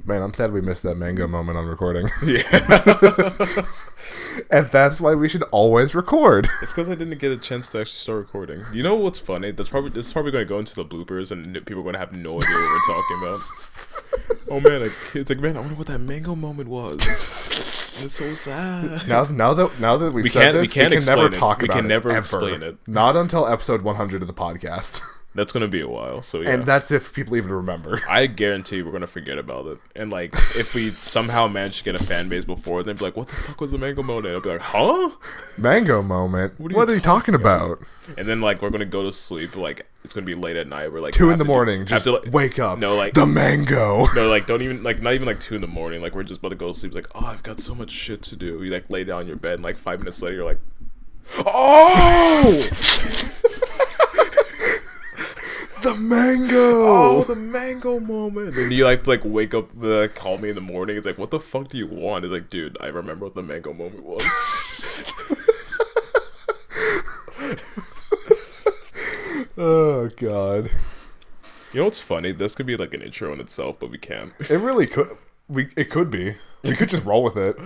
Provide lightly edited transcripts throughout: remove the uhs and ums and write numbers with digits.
Man, I'm sad we missed that mango moment on recording. Yeah. And that's why we should always record. It's because I didn't get a chance to actually start recording. You know what's funny? This is probably going to go into the bloopers, and people are going to have no idea what we're talking about. Oh man, it's like, man, I wonder what that mango moment was. It's so sad. Now that we've said this, we can never talk about it. We can never ever. explain it. Not until episode 100 of the podcast. That's going to be a while, so yeah. And that's if people even remember. I guarantee we're going to forget about it. And, like, if we somehow manage to get a fan base before, then be like, what the fuck was the mango moment? I'll be like, huh? Mango moment? What are you talking about? And then, like, we're going to go to sleep. Like, it's going to be late at night. We're, like... 2 in the morning. Just wake up. No, like... The mango. No, like, don't even... Like, not even, like, 2 in the morning. Like, we're just about to go to sleep. It's like, oh, I've got so much shit to do. You, like, lay down in your bed, and, like, 5 minutes later, you're like... Oh! The mango! Oh, the mango moment! And you like wake up, call me in the morning. It's like, what the fuck do you want? It's like, dude, I remember what the mango moment was. Oh god! You know what's funny? This could be like an intro in itself, but we can't. It really could. It could be. We could just roll with it.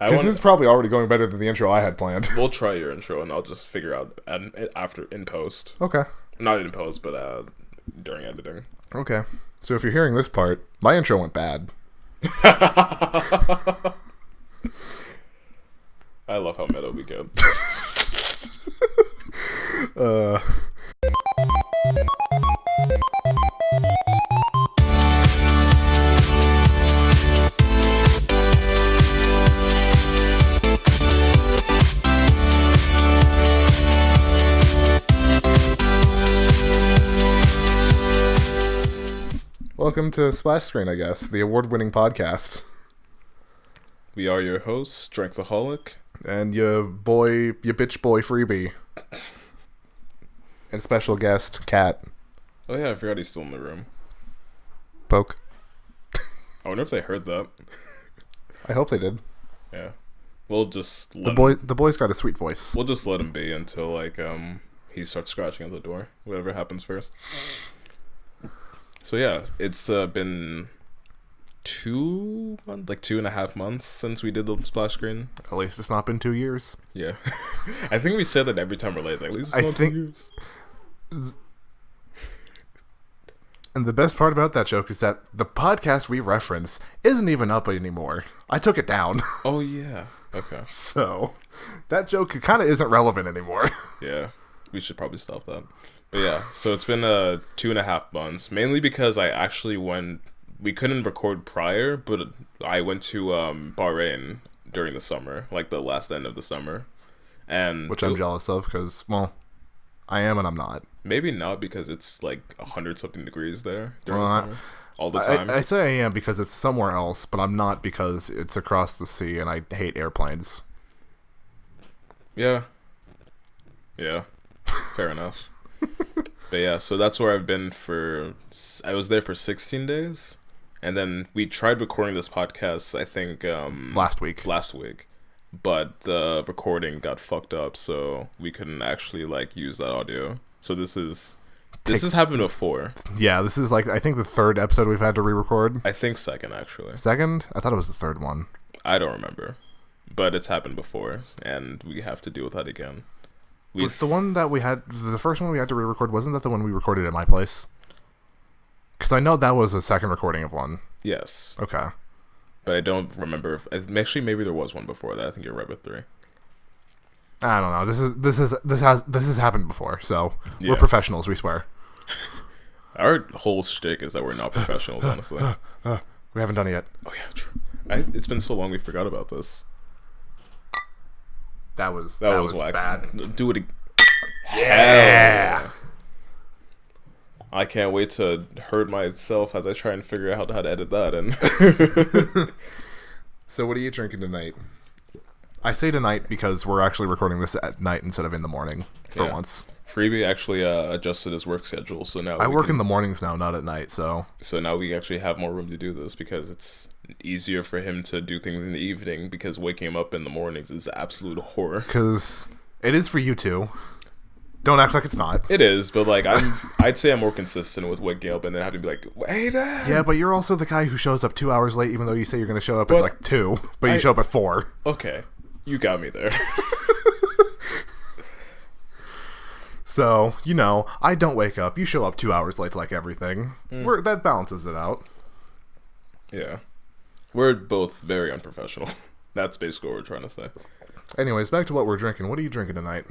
This is probably already going better than the intro I had planned. We'll try your intro, and I'll just figure out after in post. Okay. Not in post, but during editing. Okay. So if you're hearing this part, my intro went bad. I love how meta we get. Welcome to Splash Screen, I guess, the award-winning podcast. We are your hosts, Dranksoholic. And your bitch boy Freebiy. And special guest, Cat. Oh yeah, I forgot he's still in the room. Poke. I wonder if they heard that. I hope they did. Yeah. We'll just the boy's got a sweet voice. We'll just let him be until like he starts scratching at the door. Whatever happens first. So yeah, it's been 2.5 months since we did the splash screen. At least it's not been 2 years. Yeah. I think we said that every time we're late. Like, at least it's not 2 years. And the best part about that joke is that the podcast we reference isn't even up anymore. I took it down. Oh yeah. Okay. So that joke kind of isn't relevant anymore. Yeah. We should probably stop that. But yeah, so it's been 2.5 months, mainly because I actually we couldn't record prior, but I went to Bahrain during the summer, like the last end of the summer. Which I'm jealous of because, well, I am and I'm not. Maybe not because it's like 100-something degrees there during the summer. All the time. I say I am because it's somewhere else, but I'm not because it's across the sea and I hate airplanes. Yeah. Yeah. Fair enough. But yeah, so that's where I've been I was there for 16 days. And then we tried recording this podcast, I think... Last week. But the recording got fucked up, so we couldn't actually, like, use that audio. So this has happened before. Yeah, this is, like, I think the 3rd episode we've had to re-record. I think 2nd, actually. 2nd? I thought it was the 3rd one. I don't remember. But it's happened before, and we have to deal with that again. The one that we had, the first one we had to re-record, wasn't that the one we recorded at my place? Because I know that was a 2nd recording of one. Yes. Okay. But I don't remember actually maybe there was one before that. I think you're right with 3. I don't know. This has happened before, so yeah. We're professionals, we swear. Our whole shtick is that we're not professionals, honestly. We haven't done it yet. Oh yeah, true. It's been so long we forgot about this. That was bad. Do it again. Yeah. I can't wait to hurt myself as I try and figure out how to edit that in. So what are you drinking tonight? I say tonight because we're actually recording this at night instead of in the morning for once. Freebiy actually adjusted his work schedule, so now I work in the mornings now, not at night. So now we actually have more room to do this because it's easier for him to do things in the evening because waking him up in the mornings is absolute horror. Because it is for you too. Don't act like it's not. It is, but like I'd say I'm more consistent with waking up and then having to be like, wait. Yeah, but you're also the guy who shows up 2 hours late, even though you say you're going to show up at like 2, but you show up at 4. Okay, you got me there. So, I don't wake up. You show up 2 hours late like everything. That balances it out. Yeah. We're both very unprofessional. That's basically what we're trying to say. Anyways, back to what we're drinking. What are you drinking tonight?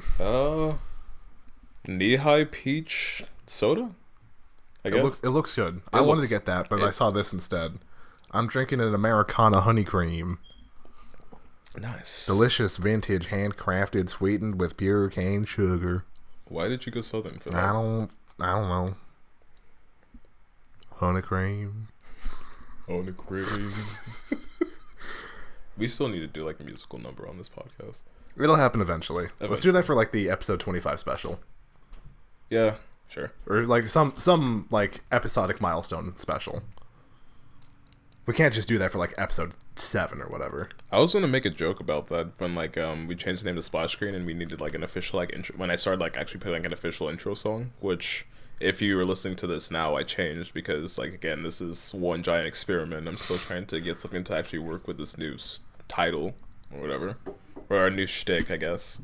Knee-high peach soda? I guess. It looks good. I wanted to get that, but I saw this instead. I'm drinking an Americana honey cream. Nice. Delicious, vintage, handcrafted, sweetened with pure cane sugar. Why did you go southern for that? I don't know. Honey cream. Honey cream. We still need to do like a musical number on this podcast. It'll happen eventually. Let's do that for like the episode 25 special. Yeah, sure. Or like some like episodic milestone special. We can't just do that for like episode 7 or whatever. I was gonna make a joke about that when like we changed the name to Splash Screen and we needed like an official like intro. When I started like actually putting like an official intro song, which if you were listening to this now, I changed because like again this is one giant experiment. I'm still trying to get something to actually work with this new title or whatever, or our new shtick, I guess.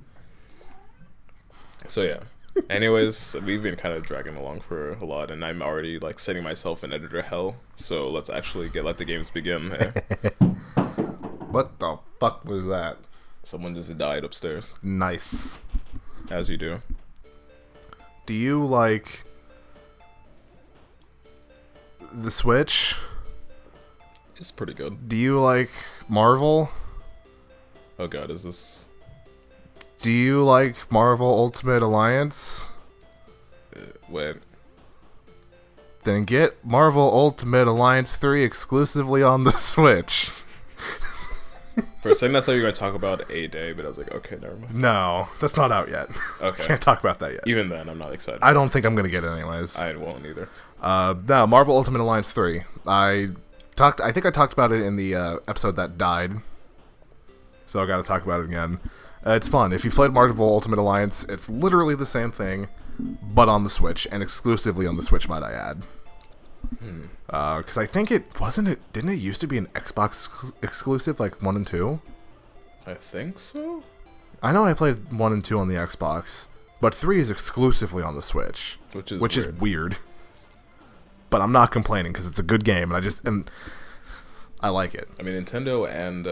So yeah. Anyways, we've been kind of dragging along for a lot, and I'm already like setting myself in editor hell. So let's actually let the games begin. Hey? What the fuck was that? Someone just died upstairs. Nice. As you do. Do you like the Switch? It's pretty good. Do you like Marvel? Oh god, is this... Do you like Marvel Ultimate Alliance? Wait. Then get Marvel Ultimate Alliance 3 exclusively on the Switch. For a second I thought you were going to talk about A Day, but I was like, okay, never mind. No, that's not out yet. Okay. Can't talk about that yet. Even then, I'm not excited. I don't think I'm going to get it anyways. I won't either. No, Marvel Ultimate Alliance 3. I think I talked about it in the episode that died. So I got to talk about it again. It's fun. If you've played Marvel Ultimate Alliance, it's literally the same thing, but on the Switch, and exclusively on the Switch, might I add. Because I think didn't it used to be an Xbox exclusive, like 1 and 2? I think so? I know I played 1 and 2 on the Xbox, but 3 is exclusively on the Switch. Which is weird. But I'm not complaining, because it's a good game, and I like it. I mean, Nintendo and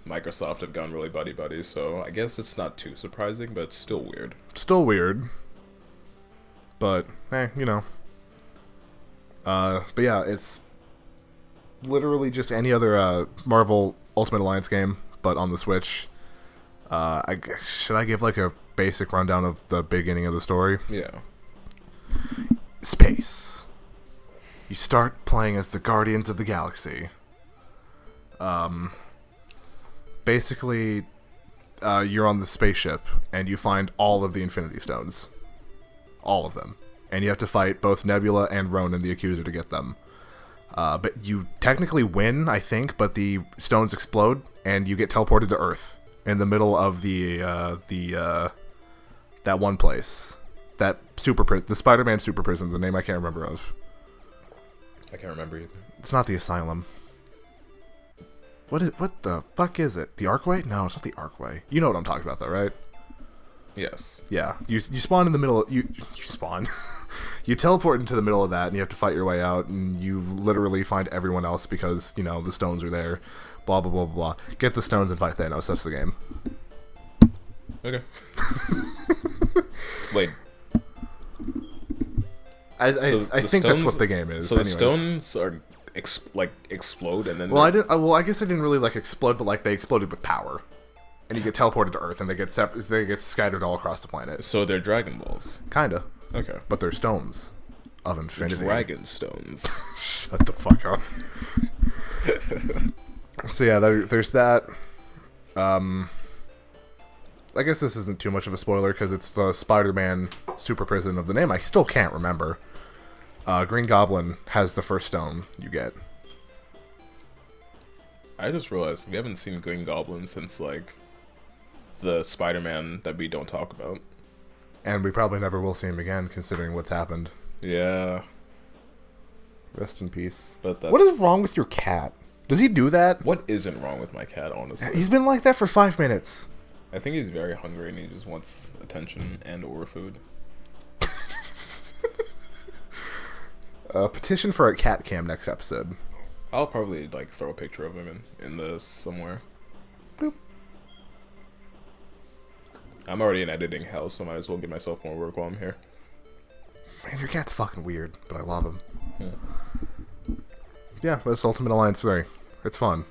Microsoft have gone really buddy-buddy, so I guess it's not too surprising, but it's still weird. Still weird. But, but yeah, it's literally just any other Marvel Ultimate Alliance game, but on the Switch. Should I give like a basic rundown of the beginning of the story? Yeah. Space. You start playing as the Guardians of the Galaxy. Basically, you're on the spaceship, and you find all of the Infinity Stones. All of them. And you have to fight both Nebula and Ronan the Accuser to get them. But you technically win, I think, but the stones explode, and you get teleported to Earth in the middle of that one place. That the Spider-Man super prison, the name I can't remember of. I can't remember either. It's not the Asylum. What the fuck is it? The Archway? No, it's not the Archway. You know what I'm talking about, though, right? Yes. Yeah. You spawn in the middle. You spawn. You teleport into the middle of that, and you have to fight your way out, and you literally find everyone else because the stones are there. Blah blah blah blah. Get the stones and fight Thanos. That's the game. Okay. Wait. I think that's what the game is. So anyways. The stones are explode and then. Well, I guess they didn't really explode, but they exploded with power, and you get teleported to Earth, and they get scattered all across the planet. So they're Dragon Balls. Kinda. Okay. But they're stones of infinity. Dragon stones. Shut the fuck up. So yeah, there's that. I guess this isn't too much of a spoiler because it's the Spider-Man super prison of the name I still can't remember. Green Goblin has the first stone you get. I just realized we haven't seen Green Goblin since the Spider-Man that we don't talk about. And we probably never will see him again, considering what's happened. Yeah. Rest in peace. But what is wrong with your cat? Does he do that? What isn't wrong with my cat, honestly? He's been like that for 5 minutes. I think he's very hungry and he just wants attention and or food. Petition for a cat cam next episode. I'll probably like throw a picture of him in this somewhere. Boop. I'm already in editing hell, so I might as well give myself more work while I'm here. Man, your cat's fucking weird, but I love him. Yeah. Yeah, that's Ultimate Alliance 3. It's fun.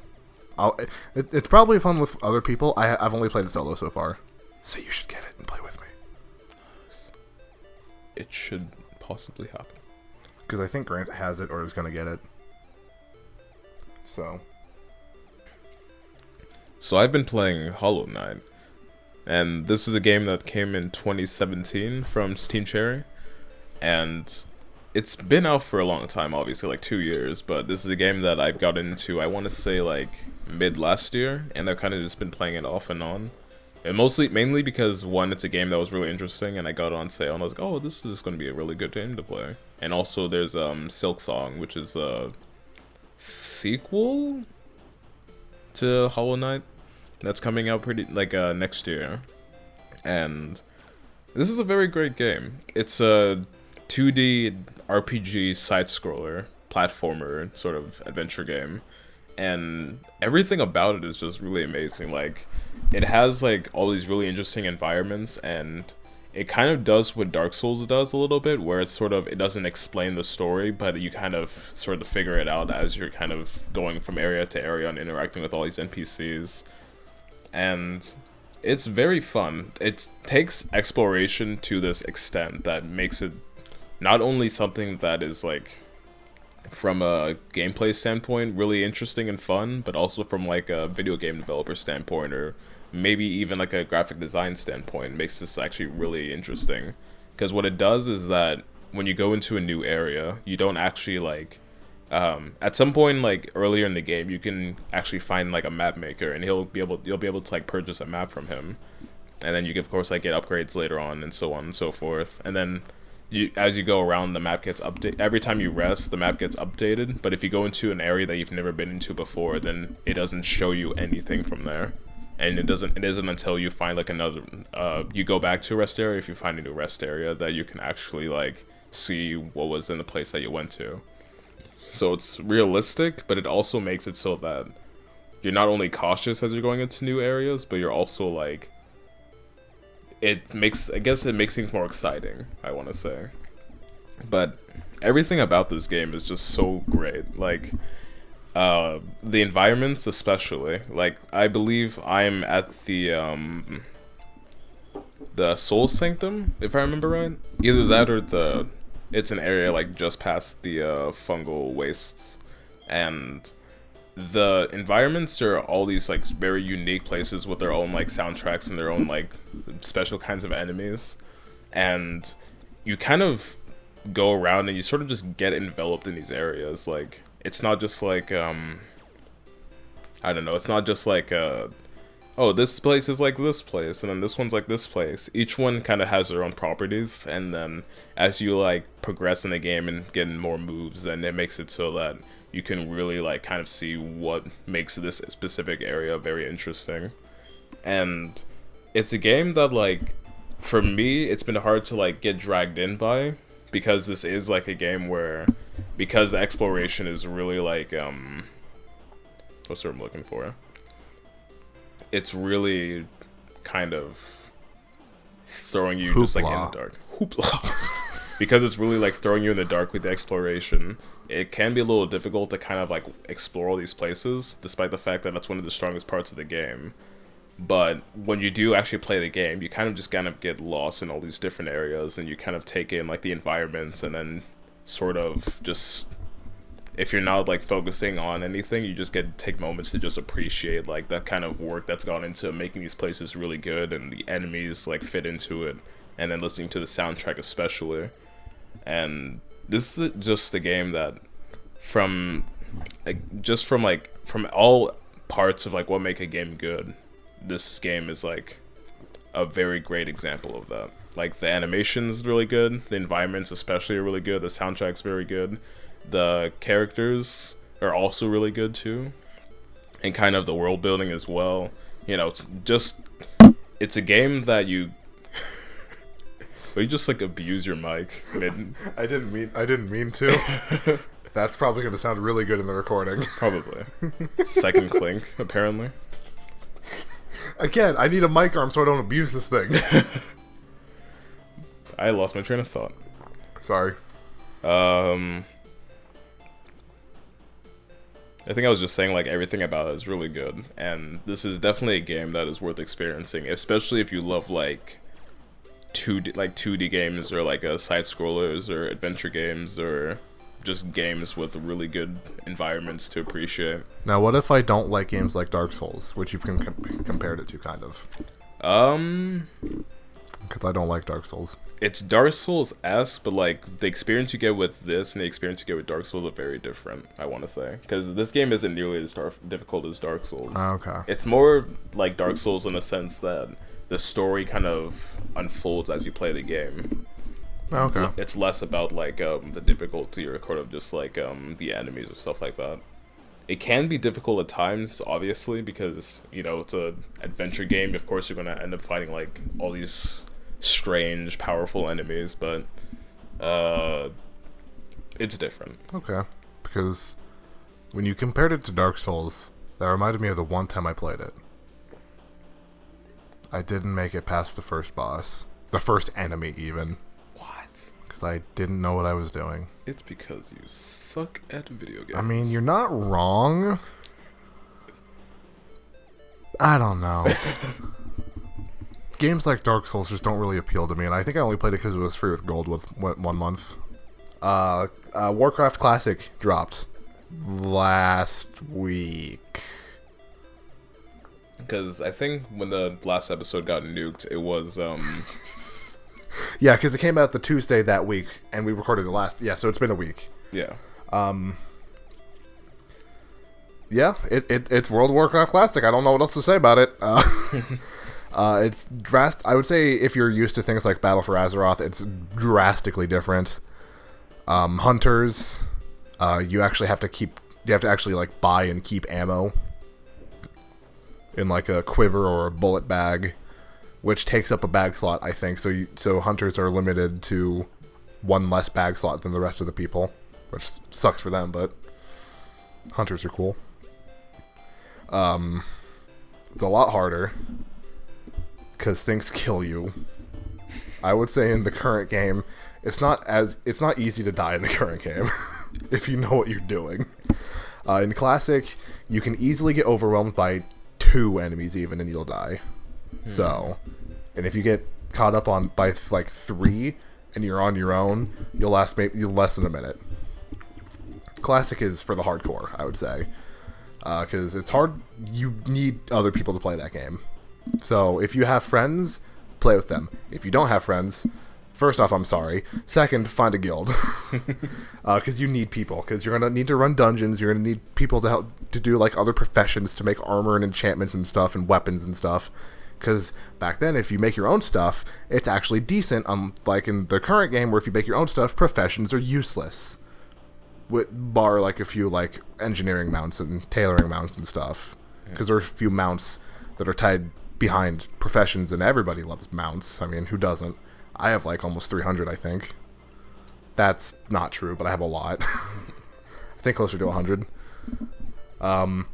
It's probably fun with other people. I've only played it solo so far. So you should get it and play with me. It should possibly happen. Because I think Grant has it or is going to get it. So I've been playing Hollow Knight. And this is a game that came in 2017 from Team Cherry. And it's been out for a long time, obviously, like 2 years. But this is a game that I've got into, I want to say, like mid last year. And I've kind of just been playing it off and on. And mainly because, one, it's a game that was really interesting. And I got it on sale. And I was like, oh, this is going to be a really good game to play. And also there's Silk Song, which is a sequel to Hollow Knight. That's coming out next year. And this is a very great game. It's a 2D RPG side-scroller, platformer sort of adventure game. And everything about it is just really amazing. Like, it has like all these really interesting environments, and it kind of does what Dark Souls does a little bit, where it's sort of, it doesn't explain the story, but you kind of sort of figure it out as you're kind of going from area to area and interacting with all these NPCs. And it's very fun. It takes exploration to this extent that makes it not only something that is like, from a gameplay standpoint, really interesting and fun, but also from like a video game developer standpoint, or maybe even like a graphic design standpoint, makes this actually really interesting. Because what it does is that when you go into a new area, you don't actually like, at some point like earlier in the game, you can actually find like a map maker, and you'll be able to like purchase a map from him, and then you can of course like get upgrades later on, and so on and so forth. And then as you go around, the map gets updated. Every time you rest, the map gets updated. But if you go into an area that you've never been into before, then it doesn't show you anything from there. And it isn't until you find like another, you go back to a rest area, if you find a new rest area, that you can actually like see what was in the place that you went to. So it's realistic, but it also makes it so that you're not only cautious as you're going into new areas, but you're also like, it makes things more exciting, I want to say. But everything about this game is just so great. Like, the environments especially. Like, I believe I'm at the Soul Sanctum, if I remember right. Either that or it's an area like just past the fungal wastes. And the environments are all these like very unique places with their own like soundtracks and their own like special kinds of enemies, and you kind of go around and you sort of just get enveloped in these areas. Like, it's not just like I don't know, it's not just like oh, this place is like this place and then this one's like this place. Each one kind of has their own properties, and then as you like progress in the game and get more moves, then it makes it so that you can really like kind of see what makes this specific area very interesting. And it's a game that like, for me, it's been hard to like get dragged in by, because this is like a game where, because the exploration is really like what's the word I'm looking for? It's really kind of throwing you just like in the dark. Hoopla. Because it's really like throwing you in the dark with the exploration. It can be a little difficult to kind of like explore all these places, despite the fact that that's one of the strongest parts of the game. But when you do actually play the game, you kind of get lost in all these different areas, and you kind of take in like the environments, and then sort of just, if you're not like focusing on anything, you just get to take moments to just appreciate like that kind of work that's gone into making these places really good, and the enemies like fit into it, and then listening to the soundtrack especially. And this is just a game that from all parts of like what make a game good, this game is like a very great example of that. Like, the animation's really good, the environments especially are really good, the soundtrack's very good, the characters are also really good too, and kind of the world building as well. You know, it's a game that you... But you just, like, abuse your mic mid... I didn't mean to. That's probably going to sound really good in the recording. Probably. Second clink, apparently. Again, I need a mic arm so I don't abuse this thing. I lost my train of thought. Sorry. I think I was just saying, like, everything about it is really good. And this is definitely a game that is worth experiencing, especially if you love, like... 2D games, or like side scrollers, or adventure games, or just games with really good environments to appreciate. Now, what if I don't like games like Dark Souls, which you've compared it to, kind of? Because I don't like Dark Souls. It's Dark Souls-esque, but like the experience you get with this and the experience you get with Dark Souls are very different, I want to say. Because this game isn't nearly as difficult as Dark Souls. Okay. It's more like Dark Souls in the sense that the story kind of unfolds as you play the game. Okay. It's less about like the difficulty or kind of just like the enemies or stuff like that. It can be difficult at times, obviously, because you know it's a adventure game. Of course, you're gonna end up fighting like all these strange, powerful enemies, but it's different. Okay. Because when you compared it to Dark Souls, that reminded me of the one time I played it. I didn't make it past the first boss. The first enemy, even. What? Because I didn't know what I was doing. It's because you suck at video games. I mean, you're not wrong. I don't know. Games like Dark Souls just don't really appeal to me, and I think I only played it because it was free with gold with 1 month. Warcraft Classic dropped last week. Because I think when the last episode got nuked, it was Yeah, because it came out the Tuesday that week, and we recorded the last... Yeah, so it's been a week. Yeah. Yeah, it's World of Warcraft Classic. I don't know what else to say about it. It's I would say if you're used to things like Battle for Azeroth, it's drastically different. Hunters, you have to actually like buy and keep ammo in like a quiver or a bullet bag, which takes up a bag slot, I think. So hunters are limited to 1 less bag slot than the rest of the people, which sucks for them, but hunters are cool. It's a lot harder because things kill you. I would say in the current game, it's not easy to die in the current game if you know what you're doing. In Classic, you can easily get overwhelmed by 2 enemies even, and you'll die. So, and if you get caught up by like 3 and you're on your own, you'll last maybe less than a minute. Classic is for the hardcore, I would say, because it's hard. You need other people to play that game. So if you have friends, play with them. If you don't have friends, first off, I'm sorry. Second, find a guild, because you need people. Because you're gonna need to run dungeons. You're gonna need people to help to do like other professions to make armor and enchantments and stuff and weapons and stuff. Because back then, if you make your own stuff, it's actually decent. Like in the current game, where if you make your own stuff, professions are useless. Bar like a few like engineering mounts and tailoring mounts and stuff. Because there are a few mounts that are tied behind professions, and everybody loves mounts. I mean, who doesn't? I have like almost 300, I think. That's not true, but I have a lot. I think closer to 100. But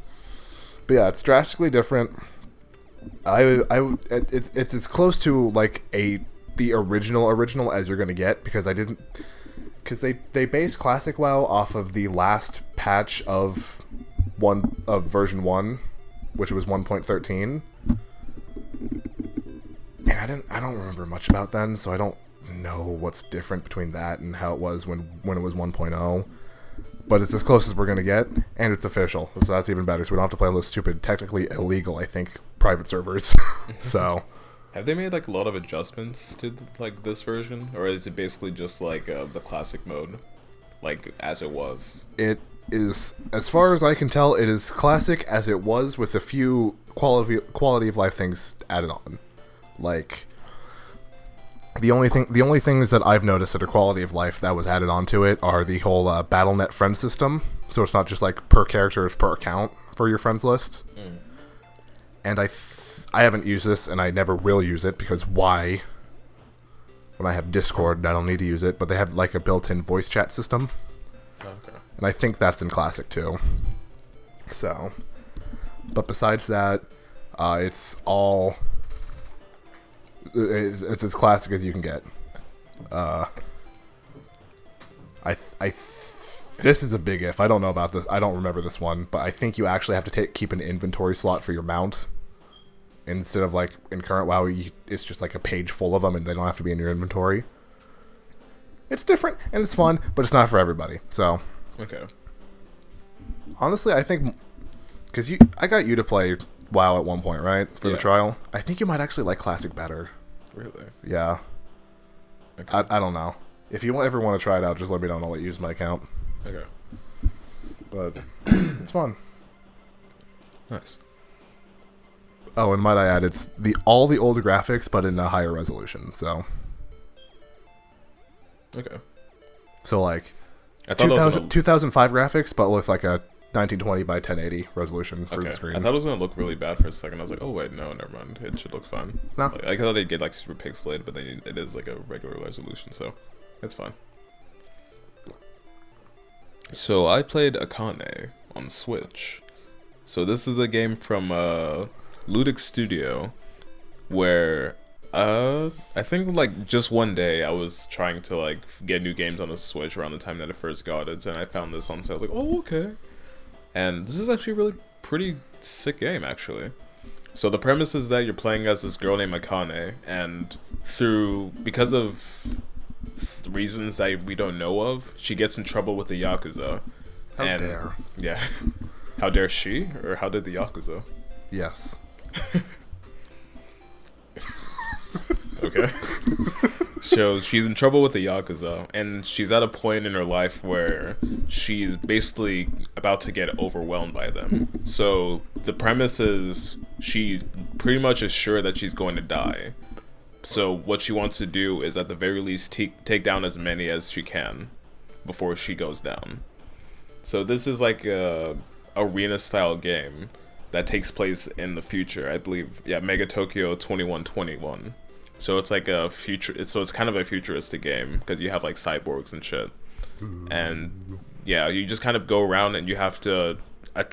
yeah, it's drastically different. It's as close to like the original as you're gonna get, because they based Classic WoW off of the last patch of version 1, which was 1.13. And I don't remember much about then, so I don't know what's different between that and how it was when it was 1.0. But it's as close as we're going to get, and it's official, so that's even better, so we don't have to play on those stupid, technically illegal, I think, private servers. So... Have they made like a lot of adjustments to like this version, or is it basically just like the classic mode, like as it was? It is, as far as I can tell, it is classic as it was, with a few quality of life things added on. Like, The only things that I've noticed that are quality of life that was added onto it are the whole BattleNet friend system. So it's not just like per character, it's per account for your friends list. And I haven't used this, and I never will use it, because why? When I have Discord, I don't need to use it, but they have like a built-in voice chat system. Okay. And I think that's in Classic too. So, but besides that, it's all... It's as classic as you can get. This is a big if. I don't know about this. I don't remember this one, but I think you actually have to keep an inventory slot for your mount. Instead of like in current WoW, it's just like a page full of them, and they don't have to be in your inventory. It's different and it's fun, but it's not for everybody. So, okay. Honestly, I think because I got you to play WoW at one point, right? For the trial. I think you might actually like Classic better. Really? Yeah. Okay. I don't know. If you ever want to try it out, just let me know and I'll let you use my account. Okay. But it's fun. Nice. Oh, and might I add, it's all the older graphics, but in a higher resolution. So. Okay. So like, I thought 2005 graphics, but with like a 1920 by 1080 resolution for the screen. I thought it was gonna look really bad for a second. I was like, oh wait, no, never mind. It should look fine. No. Like, I thought they'd get like super pixelated, but then it is like a regular resolution, so it's fine. So I played Akane on Switch. So this is a game from Ludic Studio, where I think like just one day I was trying to like get new games on the Switch around the time that I first got it, and I found this on sale. I was like, oh okay. And this is actually a really pretty sick game, actually. So the premise is that you're playing as this girl named Akane, and because of reasons that we don't know of, she gets in trouble with the Yakuza. How dare. Yeah. How dare she? Or how did the Yakuza? Yes. Okay. So she's in trouble with the Yakuza, and she's at a point in her life where she's basically about to get overwhelmed by them. So the premise is she pretty much is sure that she's going to die. So what she wants to do is at the very least take down as many as she can before she goes down. So this is like a arena style game that takes place in the future, I believe. Yeah, Mega Tokyo 2121. So it's like a future. So it's kind of a futuristic game because you have like cyborgs and shit. And yeah, you just kind of go around and you have to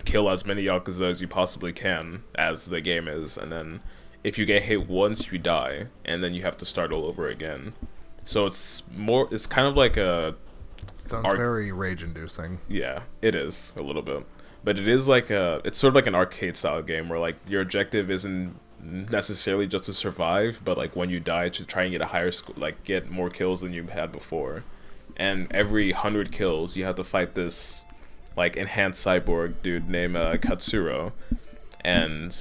kill as many Yakuza as you possibly can, as the game is. And then if you get hit once, you die, and then you have to start all over again. So it's kind of like a... Sounds very rage-inducing. Yeah, it is a little bit. But it is like it's sort of like an arcade style game where like your objective isn't necessarily just to survive, but like when you die to try and get a higher get more kills than you had before. And every 100 kills you have to fight this like enhanced cyborg dude named Katsuro. And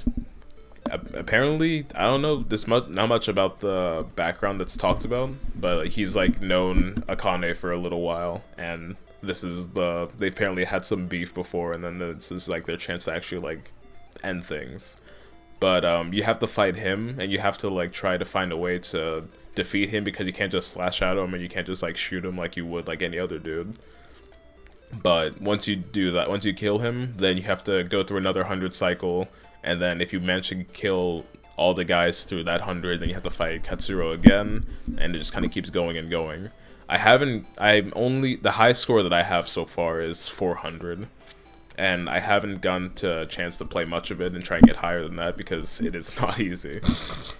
apparently, I don't know not much about the background that's talked about, but like, he's like known Akane for a little while, and they apparently had some beef before, and then this is like their chance to actually like end things. But you have to fight him, and you have to like try to find a way to defeat him, because you can't just slash at him, and you can't just like shoot him like you would like any other dude. But once you do that, once you kill him, then you have to go through another 100 cycle, and then if you manage to kill all the guys through that 100, then you have to fight Katsuro again, and it just kind of keeps going and going. The highest score that I have so far is 400. And I haven't gotten a chance to play much of it and try and get higher than that, because it is not easy.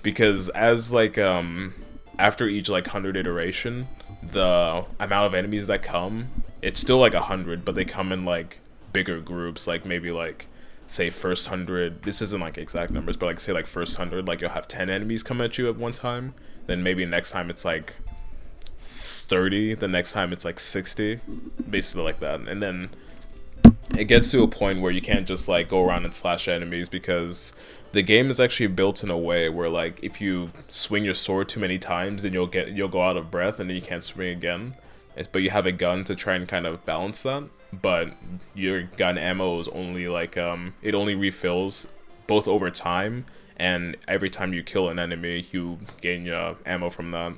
Because as like after each like 100 iteration, the amount of enemies that come, it's still like 100, but they come in like bigger groups. Like maybe like say first 100. This isn't like exact numbers, but like say like first 100, like you'll have 10 enemies come at you at one time. Then maybe next time it's like 30. The next time it's like 60, basically like that. And then it gets to a point where you can't just like go around and slash enemies, because the game is actually built in a way where like if you swing your sword too many times, then you'll go out of breath, and then you can't swing again. But you have a gun to try and kind of balance that. But your gun ammo is only like it only refills both over time, and every time you kill an enemy, you gain ammo from that.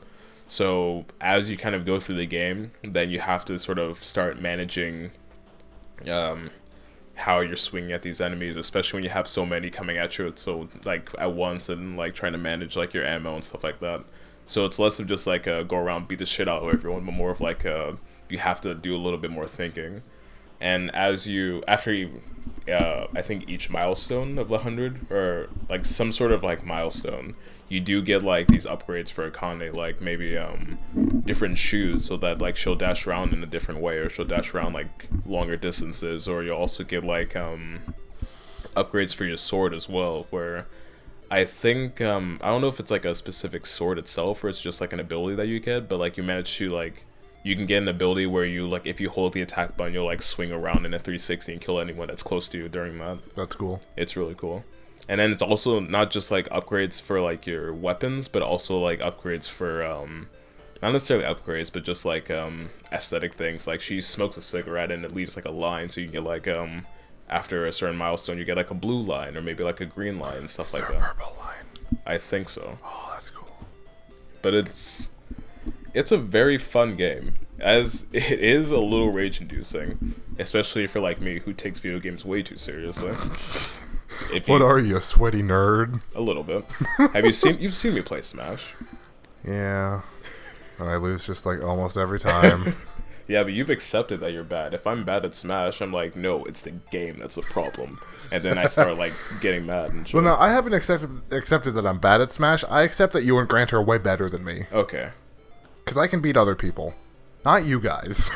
So as you kind of go through the game, then you have to sort of start managing how you're swinging at these enemies, especially when you have so many coming at you so like at once, and like trying to manage like your ammo and stuff like that. So it's less of just like go around beat the shit out of everyone, but more of like you have to do a little bit more thinking. And after you I think each milestone of 100, or like some sort of like milestone, you do get like these upgrades for Akane, like maybe different shoes, so that like she'll dash around in a different way, or she'll dash around like longer distances, or you'll also get like upgrades for your sword as well, where I think I don't know if it's like a specific sword itself, or it's just like an ability that you get, but like you manage to like, you can get an ability where you like, if you hold the attack button, you'll like swing around in a 360 and kill anyone that's close to you during that. That's cool. It's really cool. And then it's also not just like upgrades for like your weapons, but also like upgrades for not necessarily upgrades, but just like aesthetic things. Like she smokes a cigarette and it leaves like a line, so you can get like after a certain milestone you get like a blue line, or maybe like a green line and stuff like that. Purple line. I think so. Oh, that's cool. But it's a very fun game, as it is a little rage inducing, especially for like me who takes video games way too seriously. What are you, a sweaty nerd? A little bit. You've seen me play Smash? Yeah. And I lose just like almost every time. Yeah, but you've accepted that you're bad. If I'm bad at Smash, I'm like, no, it's the game that's the problem. And then I start like getting mad and shit. Well, no, I haven't accepted that I'm bad at Smash. I accept that you and Grant are way better than me. Okay. Because I can beat other people. Not you guys.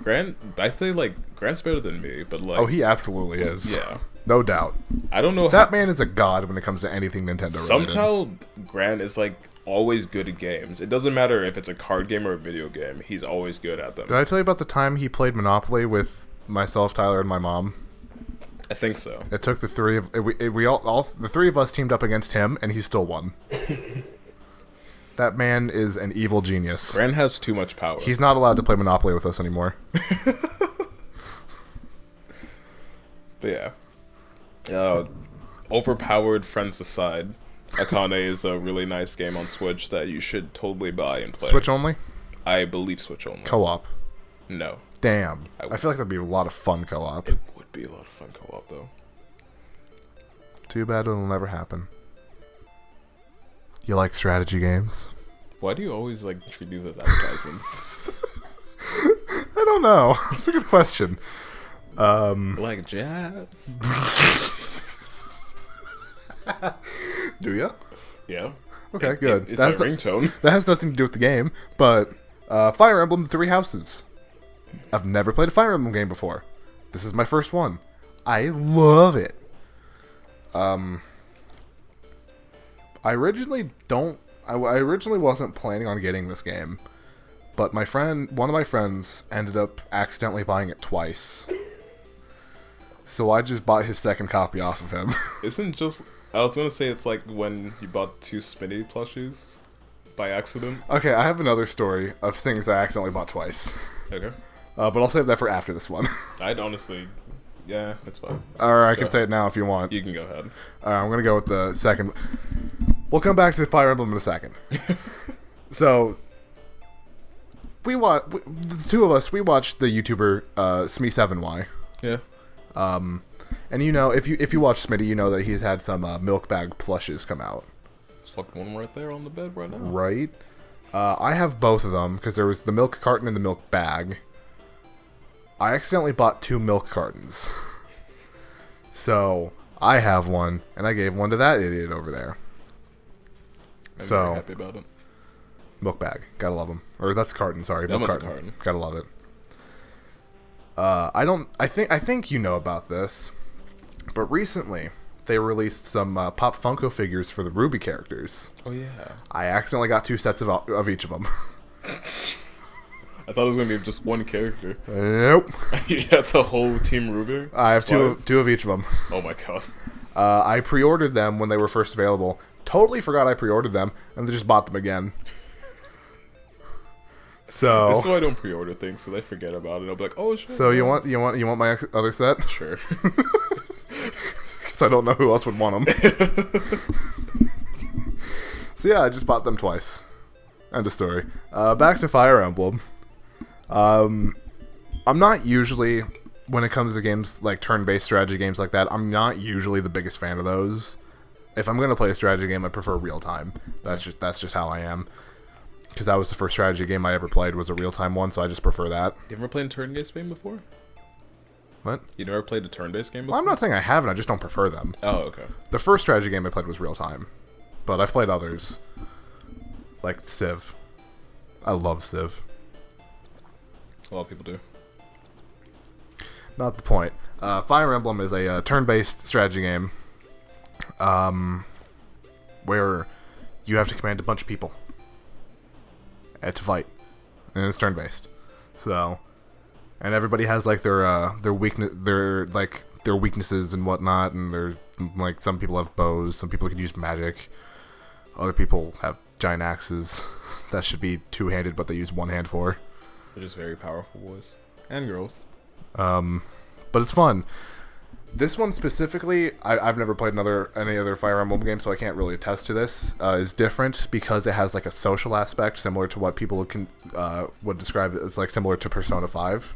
Grant, I think like Grant's better than me, but like, oh, he absolutely is. Yeah, no doubt. I don't know that man is a god when it comes to anything Nintendo. Somehow Grant is like always good at games. It doesn't matter if it's a card game or a video game. He's always good at them. Did I tell you about the time he played Monopoly with myself, Tyler, and my mom? I think so. It took the three of the three of us teamed up against him, and he still won. That man is an evil genius. Grant has too much power. He's not allowed to play Monopoly with us anymore. But yeah. Overpowered friends aside, Akane is a really nice game on Switch that you should totally buy and play. Switch only? I believe Switch only. Co-op? No. Damn. I feel like that'd be a lot of fun co-op. It would be a lot of fun co-op, though. Too bad it'll never happen. You like strategy games? Why do you always like treat these as advertisements? I don't know. It's a good question. Like jazz? Do ya? Yeah. Okay, good. It's a ringtone. That has nothing to do with the game, but Fire Emblem Three Houses. I've never played a Fire Emblem game before. This is my first one. I love it. I originally wasn't planning on getting this game, but one of my friends ended up accidentally buying it twice. So I just bought his second copy off of him. I was gonna say it's like when you bought 2 Smitty plushies by accident. Okay, I have another story of things I accidentally bought twice. Okay. But I'll save that for after this one. I'd honestly, yeah, it's fine. Or I can say it now if you want. You can go ahead. I'm gonna go with the second. We'll come back to the Fire Emblem in a second. So, the two of us, we watched the YouTuber Smee7Y. Yeah. And you know, if you watch Smitty, you know that he's had some milk bag plushes come out. There's fucking one right there on the bed right now. Right. I have both of them because there was the milk carton and the milk bag. I accidentally bought 2 milk cartons. So, I have one, and I gave one to that idiot over there. I'm very happy about it. Milk bag. Gotta love them. Or that's carton, sorry. That milk one's a carton. Gotta love it. I think you know about this, but recently they released some Pop Funko figures for the Ruby characters. Oh yeah. I accidentally got 2 sets of each of them. I thought it was gonna be just one character. Nope. You got the whole Team Ruby? I have two of each of them. Oh my god. I pre-ordered them when they were first available. Totally forgot I pre-ordered them, and then just bought them again. So this is why I don't pre-order things, so they forget about it. I'll be like, oh shit. So you want my other set? Sure. Because I don't know who else would want them. So yeah, I just bought them twice. End of story. Back to Fire Emblem. I'm not usually, when it comes to games like turn-based strategy games like that, I'm not usually the biggest fan of those. If I'm gonna play a strategy game, I prefer real time. That's just how I am. Because that was the first strategy game I ever played, was a real time one, so I just prefer that. You ever played a turn-based game before? What? You never played a turn-based game before? Well, I'm not saying I haven't. I just don't prefer them. Oh, okay. The first strategy game I played was real time, but I've played others, like Civ. I love Civ. A lot of people do. Not the point. Fire Emblem is a turn-based strategy game where you have to command a bunch of people to fight, and it's turn-based. So, and everybody has like their weaknesses and whatnot, and there's like some people have bows, some people can use magic, other people have giant axes that should be two-handed, but they use one hand for. They're just very powerful boys and girls. But it's fun. This one specifically, I've never played any other Fire Emblem game, so I can't really attest to this. Is different because it has like a social aspect similar to what people would describe as like similar to Persona 5.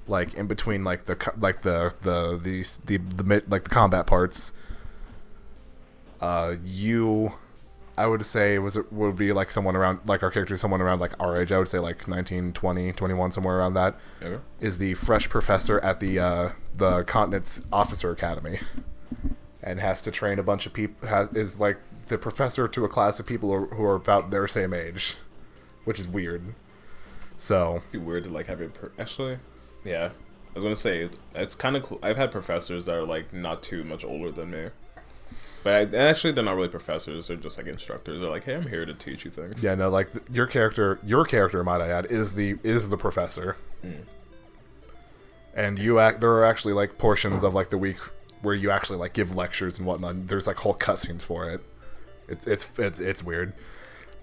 Like in between like the combat parts, I would say would be like someone around, like our character is someone around like our age. I would say like 19, 20, 21, somewhere around that. Okay. Is the fresh professor at the continent's officer academy, and has to train a bunch of people. Is like the professor to a class of people who are about their same age, which is weird. So It'd be weird to like have actually, yeah. I was gonna say it's kind of cool. I've had professors that are like not too much older than me. But actually, they're not really professors. They're just like instructors. They're like, "Hey, I'm here to teach you things." Yeah, no, like your character, might I add, is the professor. And there are actually like portions of like the week where you actually like give lectures and whatnot. There's like whole cutscenes for it. It's weird.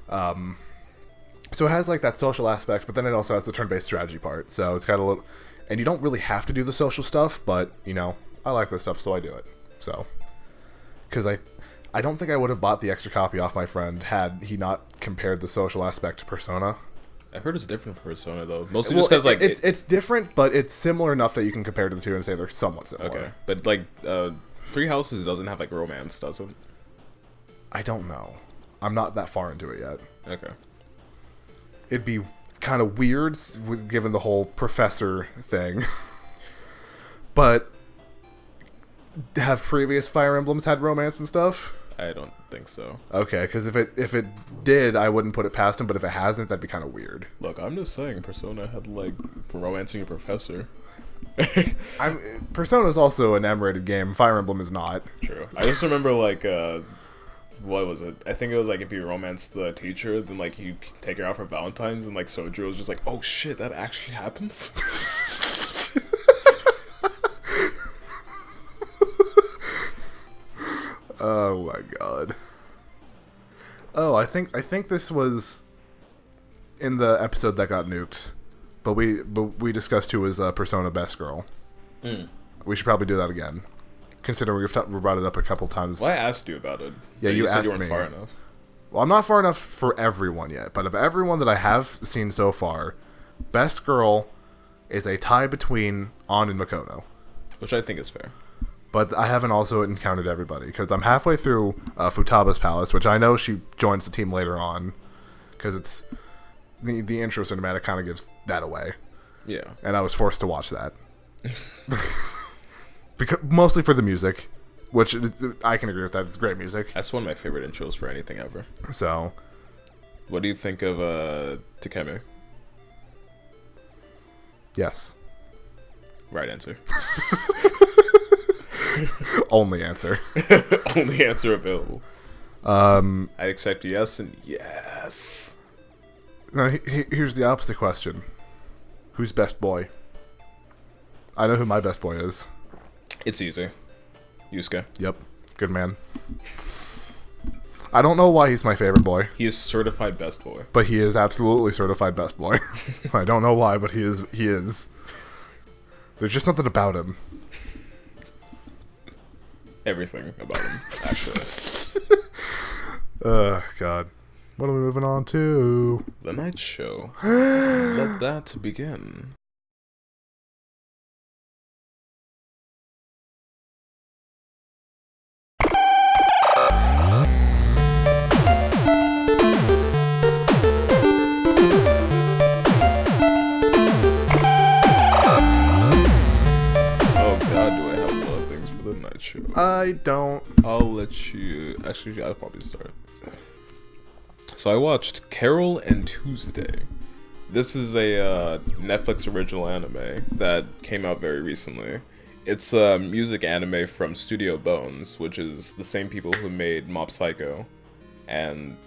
So it has like that social aspect, but then it also has the turn-based strategy part. So it's got a little, and you don't really have to do the social stuff, but you know, I like this stuff, so I do it. So. Because I don't think I would have bought the extra copy off my friend had he not compared the social aspect to Persona. I've heard it's different from Persona though. Mostly just because like it's different, but it's similar enough that you can compare the two and say they're somewhat similar. Okay, but like Free Houses doesn't have like romance, does it? I don't know. I'm not that far into it yet. Okay. It'd be kind of weird given the whole professor thing, but. Have previous Fire Emblems had romance and stuff? I don't think so. Okay, because if it did, I wouldn't put it past him. But if it hasn't, that'd be kind of weird. Look, I'm just saying, Persona had like romancing a professor. Persona is also an M-rated game. Fire Emblem is not. True. I just remember like what was it? I think it was like if you romance the teacher, then like you take her out for Valentine's, and like Soju was just like, oh shit, that actually happens. Oh my god. Oh, I think this was in the episode that got nuked, but we discussed who was Persona Best Girl. We should probably do that again, considering we brought it up a couple times. Well, I asked you about it. Yeah, you said asked you weren't me. far enough. Well, I'm not far enough for everyone yet, but of everyone that I have seen so far, Best Girl is a tie between An and Makoto, which I think is fair. But I haven't also encountered everybody, because I'm halfway through Futaba's Palace, which I know she joins the team later on, because it's the intro cinematic kind of gives that away. Yeah. And I was forced to watch that. Mostly for the music, which I can agree with that. It's great music. That's one of my favorite intros for anything ever. So. What do you think of Takemi? Yes. Right answer. Only answer. Only answer available. I accept yes and yes. Now, here's the opposite question. Who's best boy? I know who my best boy is. It's easy. Yusuke. Yep. Good man. I don't know why he's my favorite boy. He is certified best boy. But he is absolutely certified best boy. I don't know why, but he is. There's just something about him. Everything about him, actually. God. What are we moving on to? The night show. Let that begin. I don't. I'll let you. Actually, I'll probably start. So I watched Carole and Tuesday. This is a Netflix original anime that came out very recently. It's a music anime from Studio Bones, which is the same people who made Mob Psycho, and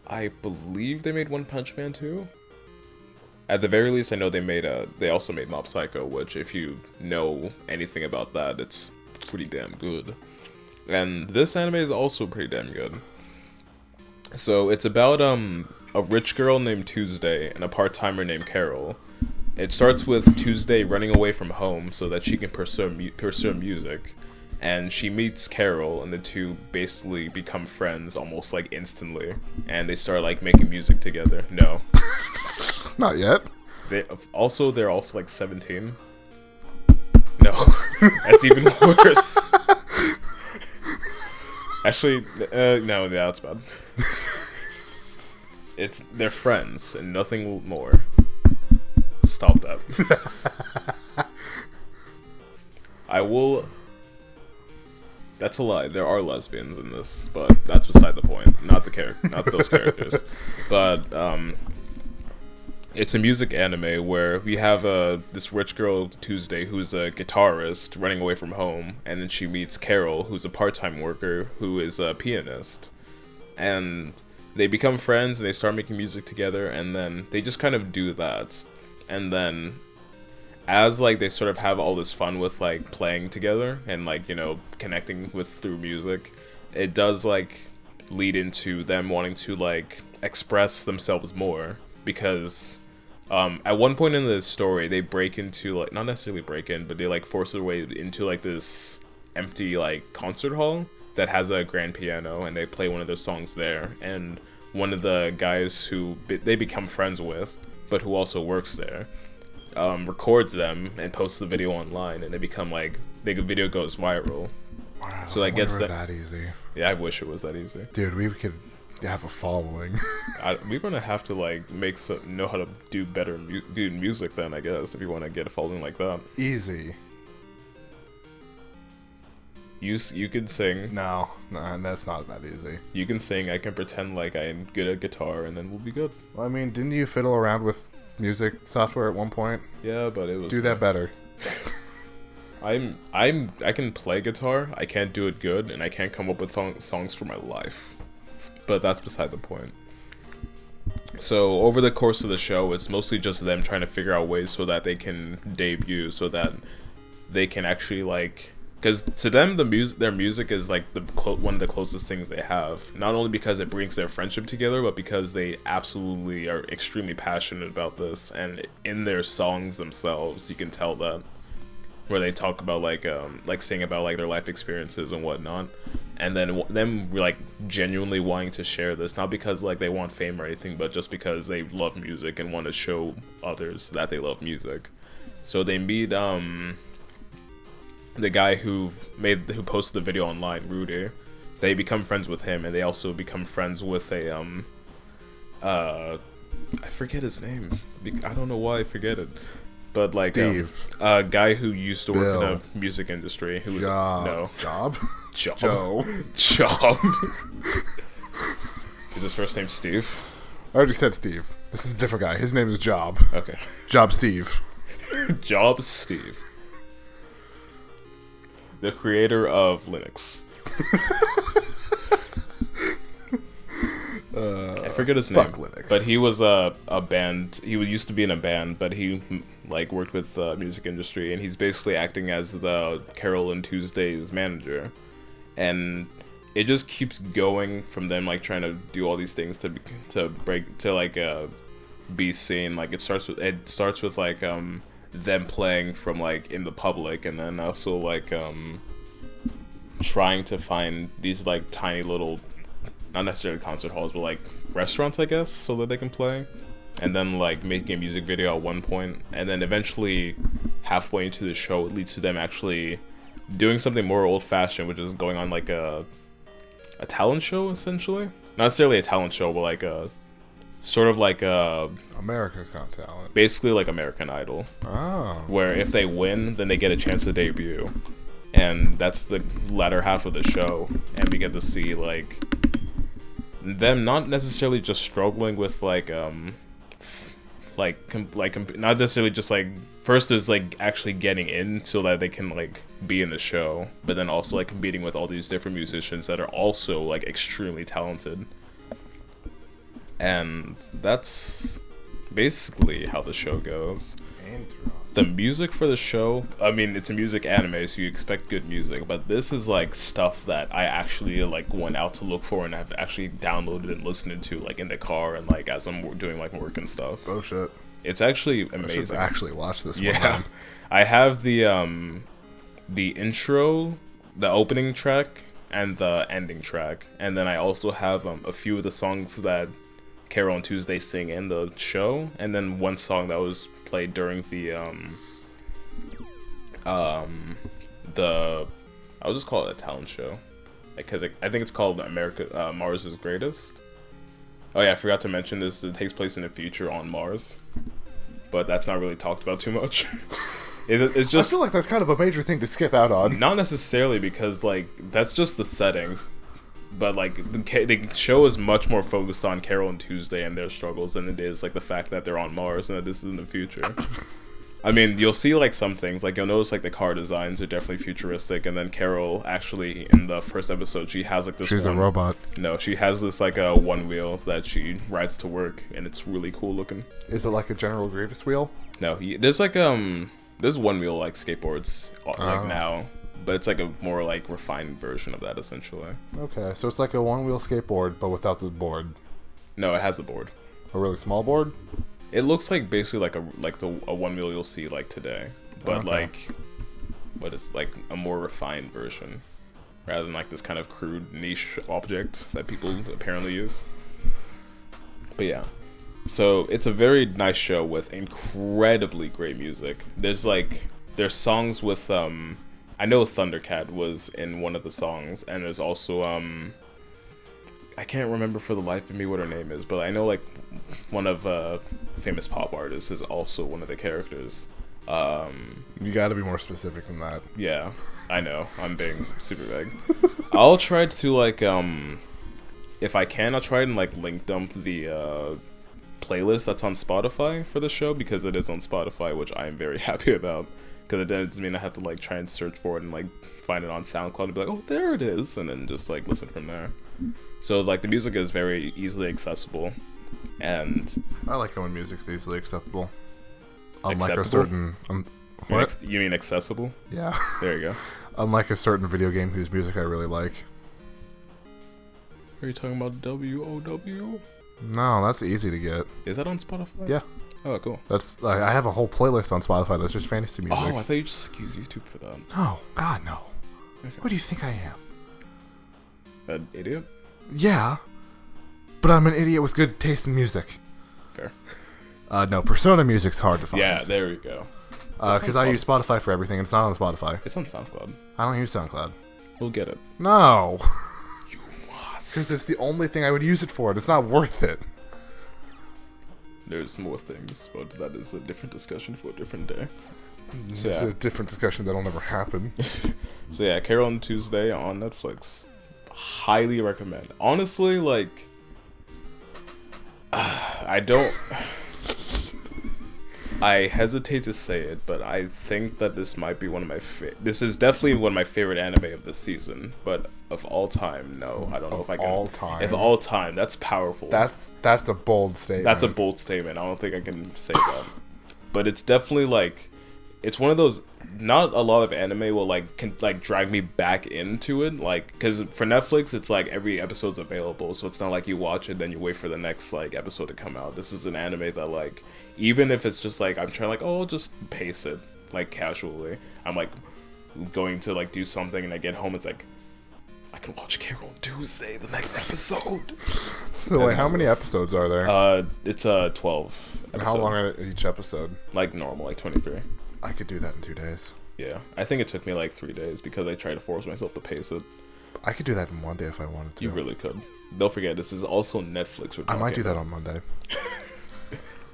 I believe they made One Punch Man too. At the very least, I know they also made Mob Psycho, which if you know anything about that, it's pretty damn good. And this anime is also pretty damn good. So it's about a rich girl named Tuesday and a part-timer named Carole. It starts with Tuesday running away from home so that she can pursue music, and she meets Carole, and the two basically become friends almost like instantly, and they start like making music together. No. Not yet. They're also like 17. No, that's even worse. Actually, no, that's bad. They're friends and nothing more. Stop that. I will. That's a lie. There are lesbians in this, but that's beside the point. Not those characters. But it's a music anime where we have this rich girl, Tuesday, who's a guitarist running away from home, and then she meets Carole, who's a part-time worker, who is a pianist. And they become friends, and they start making music together, and then they just kind of do that. And then, as, like, they sort of have all this fun with, like, playing together, and, like, you know, connecting through music, it does, like, lead into them wanting to, like, express themselves more, because at one point in the story, they break into, like, not necessarily break in, but they, like, force their way into, like, this empty, like, concert hall that has a grand piano, and they play one of their songs there, and one of the guys who they become friends with, but who also works there, records them and posts the video online, and they become, like, the video goes viral. Wow, so that gets that easy. Yeah, I wish it was that easy. Dude, we could have a following. We're gonna have to, like, know how to do better do music then, I guess, if you want to get a following like that. Easy. You can sing. No, that's not that easy. You can sing. I can pretend like I'm good at guitar, and then we'll be good. Well, I mean, didn't you fiddle around with music software at one point? Yeah, but it was. Do that better. I can play guitar. I can't do it good, and I can't come up with songs for my life. But that's beside the point. So over the course of the show, it's mostly just them trying to figure out ways so that they can debut, so that they can actually, like, because to them their music is like one of the closest things they have. Not only because it brings their friendship together, but because they absolutely are extremely passionate about this, and in their songs themselves, you can tell that, where they talk about like sing about like their life experiences and whatnot. And then them like genuinely wanting to share this, not because like they want fame or anything, but just because they love music and want to show others that they love music. So they meet the guy who posted the video online, Rudy. They become friends with him, and they also become friends with a I forget his name. I don't know why I forget it. But like Steve. A guy who used to work in the music industry, who was Job. Job. Is his first name Steve? I already said Steve. This is a different guy. His name is Job. Okay. Job Steve. Job Steve. The creator of Linux. I forget his name. Linux. But he was a band. He used to be in a band, but he like worked with the music industry, and he's basically acting as the Carole and Tuesday's manager. And it just keeps going from them like trying to do all these things to be seen. Like it starts with like them playing from like in the public, and then also like trying to find these like tiny little not necessarily concert halls, but like restaurants, I guess, so that they can play. And then like making a music video at one point, and then eventually halfway into the show it leads to them actually doing something more old-fashioned, which is going on like a talent show, essentially. Not necessarily a talent show, but like a sort of like a America's Got Talent, basically like American Idol. Oh, Where if they win, then they get a chance to debut, and that's the latter half of the show, and we get to see like them not necessarily just struggling with like not necessarily just like first is like actually getting in so that they can like be in the show, but then also like competing with all these different musicians that are also like extremely talented. And that's basically how the show goes. interesting. The music for the show, I mean, it's a music anime, so you expect good music, but this is like stuff that I actually like went out to look for and have actually downloaded and listened to like in the car and like as I'm doing like work and stuff. Oh shit! It's actually I amazing. should actually watch this. Yeah, one. I have the intro, the opening track, and the ending track, and then I also have a few of the songs that Carole and Tuesday sing in the show, and then one song that was played during the I'll just call it a talent show, because I think it's called Mars is Greatest. Oh yeah, I forgot to mention this. It takes place in the future on Mars, but that's not really talked about too much. It's just, I feel like that's kind of a major thing to skip out on. not necessarily, because like that's just the setting. But like the show is much more focused on Carole and Tuesday and their struggles than it is like the fact that they're on Mars and that this is in the future. I mean, you'll see like some things, like you'll notice like the car designs are definitely futuristic, and then Carole actually in the first episode she has like this. She's a robot. No, she has this like a one wheel that she rides to work, and it's really cool looking. Is it like a General Grievous wheel? No, there's like there's one wheel like skateboards like now. But it's like a more like refined version of that, essentially. Okay, so it's like a one-wheel skateboard, but without the board. No, it has a board. A really small board? It looks like basically like a one wheel you'll see like today, but like, what is like a more refined version, rather than like this kind of crude niche object that people apparently use. But yeah, so it's a very nice show with incredibly great music. There's songs with I know Thundercat was in one of the songs, and there's also I can't remember for the life of me what her name is, but I know like one of famous pop artists is also one of the characters. You gotta be more specific than that. Yeah, I know, I'm being super vague. I'll try to like if I can, I'll try and like link dump the playlist that's on Spotify for the show, because it is on Spotify, which I am very happy about. Because it doesn't mean I have to like try and search for it and like find it on SoundCloud and be like, oh, there it is, and then just like listen from there. So like the music is very easily accessible, and I like it when music's easily acceptable. Unlike acceptable? a certain what? You mean accessible? Yeah. There you go. Unlike a certain video game whose music I really like. Are you talking about WOW? No, that's easy to get. Is that on Spotify? Yeah. Oh, cool. That's I have a whole playlist on Spotify that's just fantasy music. Oh, I thought you just use YouTube for that. No, God no. Okay. What do you think I am? An idiot? Yeah, but I'm an idiot with good taste in music. Fair. No, Persona music's hard to find. Yeah, there we go. Because I use Spotify for everything, and it's not on Spotify. It's on SoundCloud. I don't use SoundCloud. We'll get it. No. You must. Because it's the only thing I would use it for, and it's not worth it. There's more things, but that is a different discussion for a different day. So, It's yeah. a different discussion that'll never happen. So yeah, Carole and Tuesday on Netflix. Highly recommend. Honestly, like, I hesitate to say it, but I think that this might be one of my this is definitely one of my favorite anime of this season, but of all time, no. I don't know if I can. All time. If all time, that's powerful. That's a bold statement. That's a bold statement. I don't think I can say that. But it's definitely like, it's one of those, not a lot of anime will can drag me back into it, like, because for Netflix it's like every episode's available, so it's not like you watch it then you wait for the next like episode to come out. This is an anime that like, even if it's just like I'm trying like, oh, I'll just pace it like casually, I'm like going to like do something and I get home, it's like I can watch Carole on Tuesday, the next episode. So wait, how many episodes are there? It's 12. And how long are each episode? Like normal, like 23. I could do that in 2 days. Yeah, I think it took me like 3 days because I tried to force myself to pace it. I could do that in 1 day if I wanted to. You really could. Don't forget, this is also Netflix. I might do that on Monday.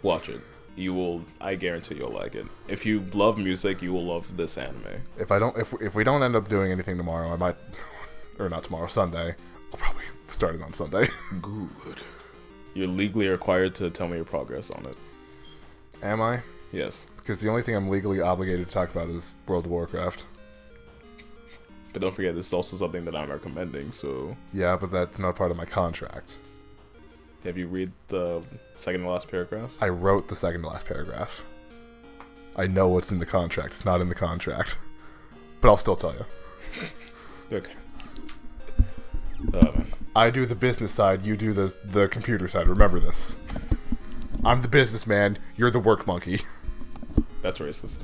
Watch it. You will. I guarantee you'll like it. If you love music, you will love this anime. If we don't end up doing anything tomorrow, I might, or not tomorrow, Sunday. I'll probably start it on Sunday. Good. You're legally required to tell me your progress on it. Am I? Yes. Because the only thing I'm legally obligated to talk about is World of Warcraft. But don't forget, this is also something that I'm recommending. So. Yeah, but that's not part of my contract. Have you read the second to last paragraph? I wrote the second to last paragraph. I know what's in the contract. It's not in the contract. But I'll still tell you. Okay. I do the business side, you do the computer side. Remember this. I'm the businessman, you're the work monkey. That's racist.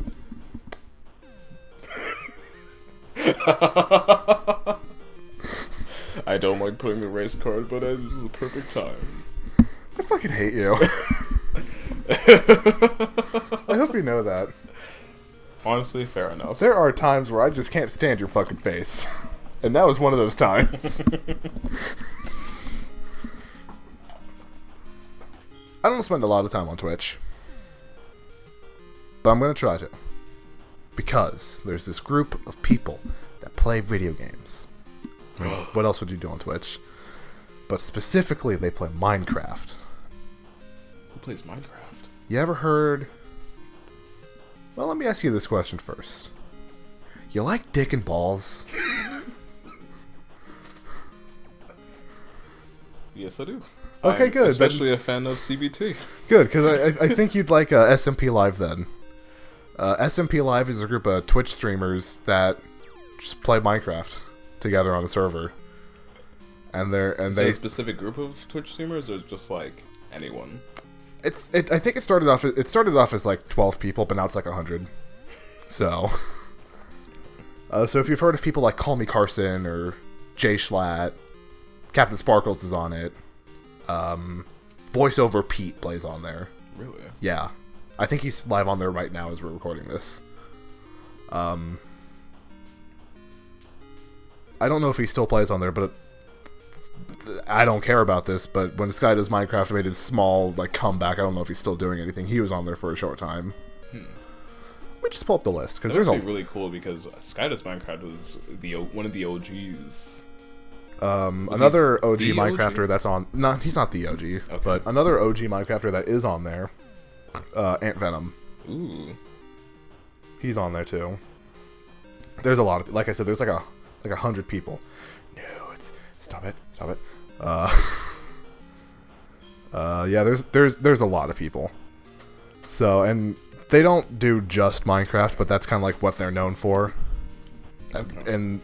I don't like putting the race card, but it was the perfect time. I fucking hate you. I hope you know that. Honestly, fair enough. There are times where I just can't stand your fucking face. And that was one of those times. I don't spend a lot of time on Twitch. But I'm going to try to. Because there's this group of people that play video games. I mean, what else would you do on Twitch? But specifically, they play Minecraft. Who plays Minecraft? You ever heard... Well, let me ask you this question first. You like dick and balls? Yes, I do. Okay, I'm good. Especially a fan of CBT. Good, because I think you'd like SMP Live then. SMP Live is a group of Twitch streamers that just play Minecraft together on a server. And Is they it a specific group of Twitch streamers, or is it just like anyone? I think it started off as like 12 people, but now it's like 100. So so if you've heard of people like Call Me Carson or Jay Schlatt, Captain Sparkles is on it. Voiceover Pete plays on there. Really? Yeah. I think he's live on there right now as we're recording this. I don't know if he still plays on there, but I don't care about this, but when this guy does Minecraft made his small like comeback, I don't know if he's still doing anything. He was on there for a short time. Let me just pull up the list because there's really cool because Skydoes Minecraft was one of the OGs. Another OG Minecrafter OG? that's on. No, he's not the OG, okay. But another OG Minecrafter that is on there. Ant Venom. Ooh. He's on there too. There's a lot of, like I said, there's like 100 people. No, stop it. Yeah, there's a lot of people. So, and they don't do just Minecraft, but that's kind of like what they're known for. Okay. And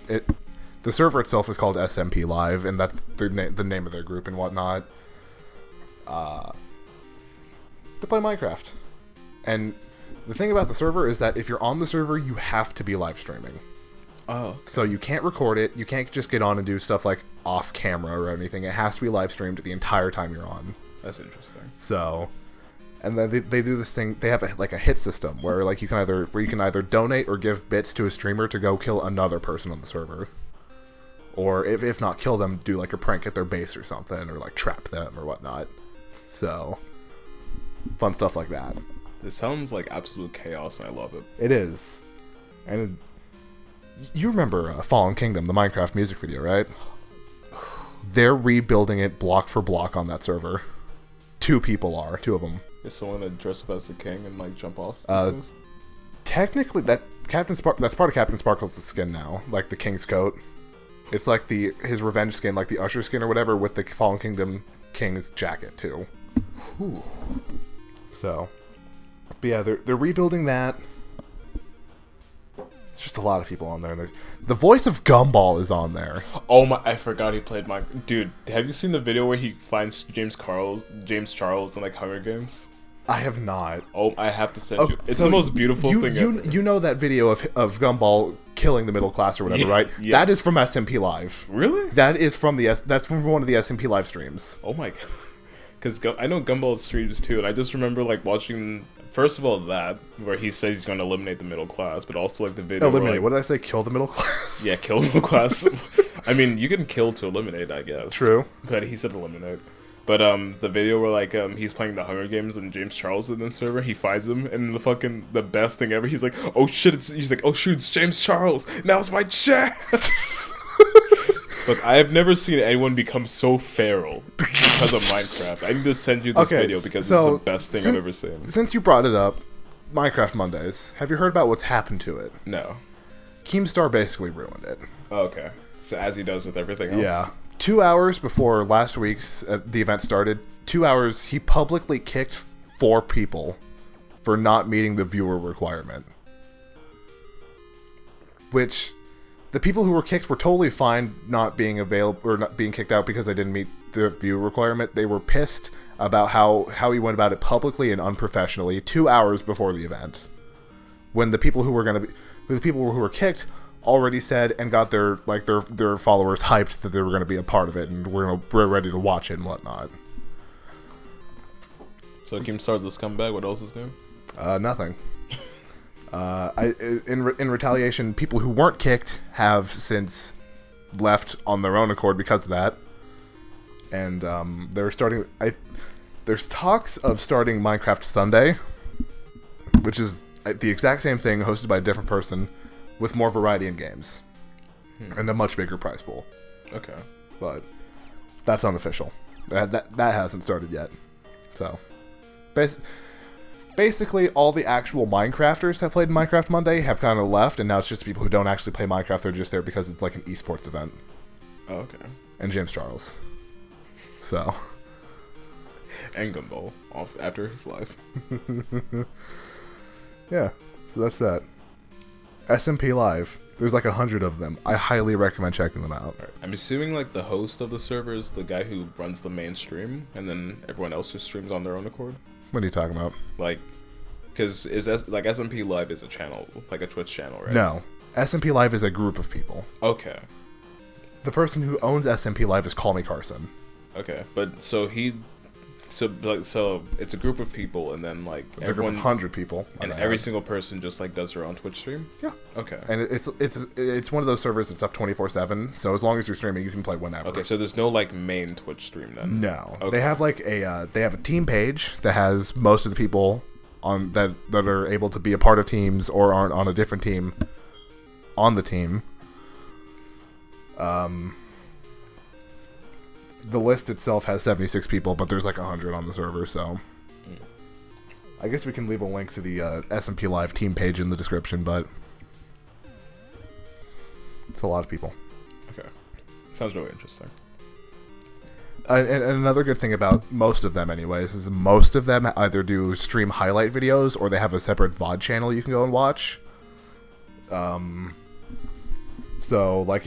the server itself is called SMP Live, and that's the name of their group and whatnot. They play Minecraft. And the thing about the server is that if you're on the server, you have to be live streaming. Oh. Okay. So you can't record it. You can't just get on and do stuff like off camera or anything. It has to be live streamed the entire time you're on. That's interesting. So, and then they do this thing. They have a hit system where like you can either donate or give bits to a streamer to go kill another person on the server, or if not kill them, do like a prank at their base or something, or like trap them or whatnot. So, fun stuff like that. This sounds like absolute chaos, and I love it. It is, and you remember Fallen Kingdom, the Minecraft music video, right? They're rebuilding it block for block on that server. Two of them. Is someone that dress up as the king and like jump off? Technically, that's part of Captain Sparkle's skin now, like the king's coat. It's like his revenge skin, like the Usher skin or whatever, with the Fallen Kingdom king's jacket too. Whew. So, but yeah, they're rebuilding that. It's just a lot of people on there. The voice of Gumball is on there. Oh my! I forgot he played Dude, have you seen the video where he finds James Charles in like Hunger Games? I have not. Oh, I have to send you. It's the most beautiful thing ever. You know that video of Gumball killing the middle class or whatever, right? Yes. That is from SMP Live. Really? That's from one of the SMP Live streams. Oh my god. Because I know Gumball streams too, and I just remember like watching. First of all, that where he says he's going to eliminate the middle class, but also like the video. Eliminate. Like, what did I say? Kill the middle class. Yeah, kill the middle class. I mean, you can kill to eliminate, I guess. True. But he said eliminate. But the video where like he's playing the Hunger Games and James Charles is in the server, he finds him, and the best thing ever, he's like, oh shit, he's like, oh shoot, it's James Charles. Now's my chance. Look, I have never seen anyone become so feral because of Minecraft. I need to send you this video because it's the best thing I've ever seen. Since you brought it up, Minecraft Mondays, have you heard about what's happened to it? No. Keemstar basically ruined it. Oh, okay. So as he does with everything else? Yeah. 2 hours before last week's the event started, 2 hours, he publicly kicked 4 people for not meeting the viewer requirement. Which... the people who were kicked were totally fine not being available or not being kicked out because they didn't meet the view requirement. They were pissed about how he went about it publicly and unprofessionally 2 hours before the event, when the people who were kicked already said and got their followers hyped that they were going to be a part of it and we're ready to watch it and whatnot. So Keemstar's the scumbag. What else is new? Nothing. In retaliation, people who weren't kicked have since left on their own accord because of that, and they're starting. There's talks of starting Minecraft Sunday, which is the exact same thing hosted by a different person, with more variety in games, and a much bigger prize pool. Okay, but that's unofficial. That hasn't started yet. So, basically, all the actual Minecrafters that played Minecraft Monday have kind of left, and now it's just people who don't actually play Minecraft. They're just there because it's like an esports event. Oh, okay. And James Charles. So. And Gumball off after his life. Yeah, so that's that. SMP Live. There's like 100 of them. I highly recommend checking them out. Right. I'm assuming like the host of the server is the guy who runs the main stream, and then everyone else just streams on their own accord. What are you talking about? Like, because like SMP Live is a channel, like a Twitch channel, right? No, SMP Live is a group of people. Okay. The person who owns SMP Live is Call Me Carson. Okay, but so it's a group of people, and then like it's everyone, a group of 100 people, and every single person just like does their own Twitch stream. Yeah. Okay. And it's one of those servers that's up 24/7. So as long as you're streaming, you can play whenever. Okay. So there's no like main Twitch stream then. No. Okay. They have like they have a team page that has most of the people on that are able to be a part of teams or aren't on a different team on the team. The list itself has 76 people, but there's like 100 on the server, so I guess we can leave a link to the SMP Live team page in the description, but it's a lot of people. Okay. Sounds really interesting. And another good thing about most of them anyways is most of them either do stream highlight videos or they have a separate VOD channel you can go and watch. So like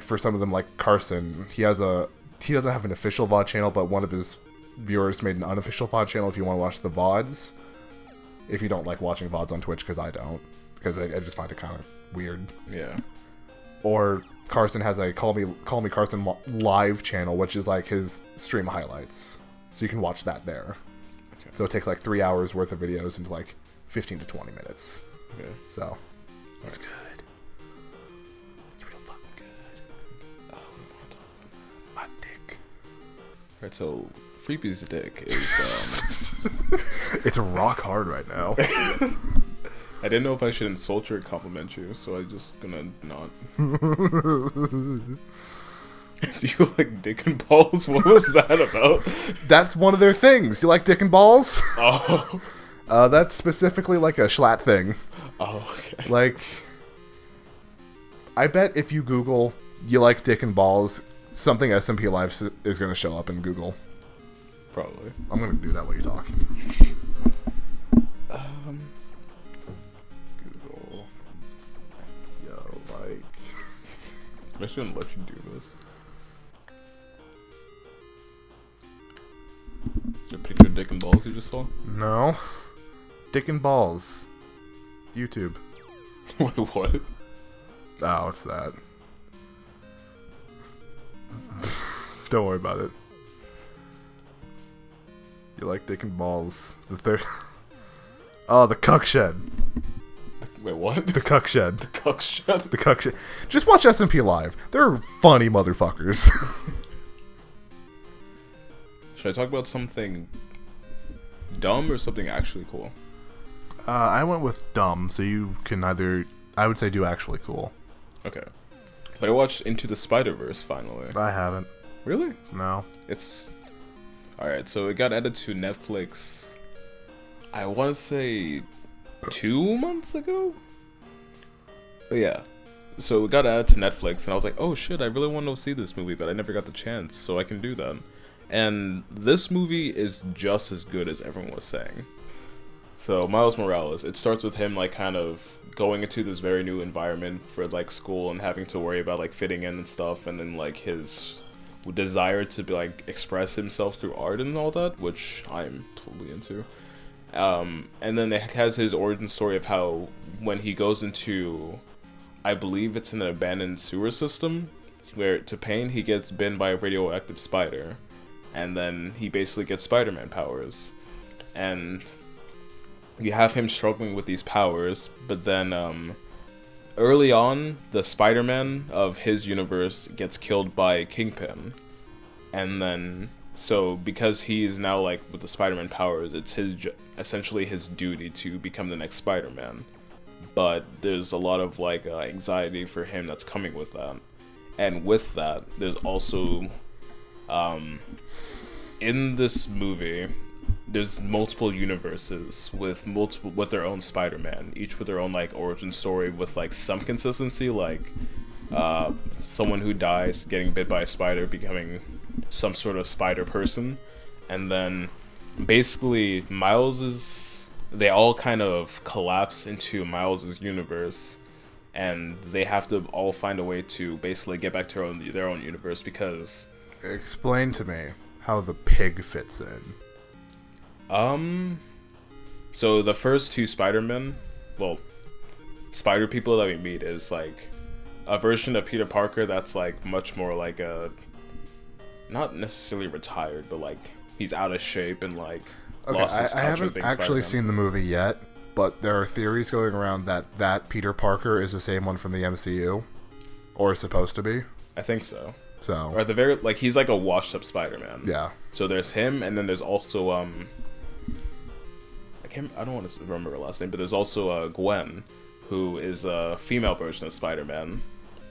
for some of them, like Carson, he doesn't have an official VOD channel, but one of his viewers made an unofficial VOD channel if you want to watch the VODs. If you don't like watching VODs on Twitch, because I don't. Because I just find it kind of weird. Yeah. Or Carson has a Call Me Carson live channel, which is like his stream highlights. So you can watch that there. Okay. So it takes like 3 hours worth of videos into like 15 to 20 minutes. Okay. So it's good. It's real fucking good. Oh, we want to talk about my dick. Alright, so Freebiy's dick is it's rock hard right now. I didn't know if I should insult you or compliment you, so I'm just gonna not. Do you like dick and balls? What was that about? That's one of their things. You like dick and balls? Oh. That's specifically like a Schlatt thing. Oh, okay. Like, I bet if you Google "you like dick and balls," something SMP Live is going to show up in Google. Probably. I'm going to do that while you talk. Google. Yo, like. I shouldn't let you do this. Your picture dick Dick and Balls you just saw? No. Dick and Balls. YouTube. Wait, what? Oh, what's that? Don't worry about it. You like Dick and Balls. The third... Oh, the Cuck Shed. Wait, what? The Cuck Shed. The Cuck Shed? The Cuck Shed. Just watch SMP Live. They're funny motherfuckers. Should I talk about something dumb or something actually cool? I went with dumb, so you can either... I would say do actually cool. Okay. But I watched Into the Spider-Verse finally. I haven't. Really? No. It's... Alright, so it got added to Netflix, I want to say 2 months ago? But yeah. So it got added to Netflix, and I was like, oh shit, I really want to see this movie, but I never got the chance, so I can do that. And this movie is just as good as everyone was saying. So Miles Morales, it starts with him like kind of going into this very new environment for like school and having to worry about like fitting in and stuff, and then like his desire to be like express himself through art and all that, which I'm totally into. And then it has his origin story of how when he goes into, I believe it's an abandoned sewer system, where to pain he gets bitten by a radioactive spider, and then he basically gets Spider-Man powers, and you have him struggling with these powers, but then early on, the Spider-Man of his universe gets killed by Kingpin, and then so because he's now like with the Spider-Man powers, it's his essentially his duty to become the next Spider-Man. But there's a lot of like anxiety for him that's coming with that, and with that, there's also in this movie, there's multiple universes with their own Spider-Man, each with their own like origin story with like some consistency, like someone who dies getting bit by a spider becoming some sort of spider person, and then basically they all kind of collapse into Miles's universe, and they have to all find a way to basically get back to their own universe because... Explain to me how the pig fits in. So the first two Spider-Men, well, spider people that we meet is like a version of Peter Parker that's like much more like not necessarily retired, but like he's out of shape and like lost his touch. I haven't actually seen the movie yet, but there are theories going around that Peter Parker is the same one from the MCU, or is supposed to be. I think so. So, or at the very like he's like a washed up Spider-Man. Yeah. So there's him, and then there's also I don't want to remember her last name, but there's also Gwen, who is a female version of Spider-Man.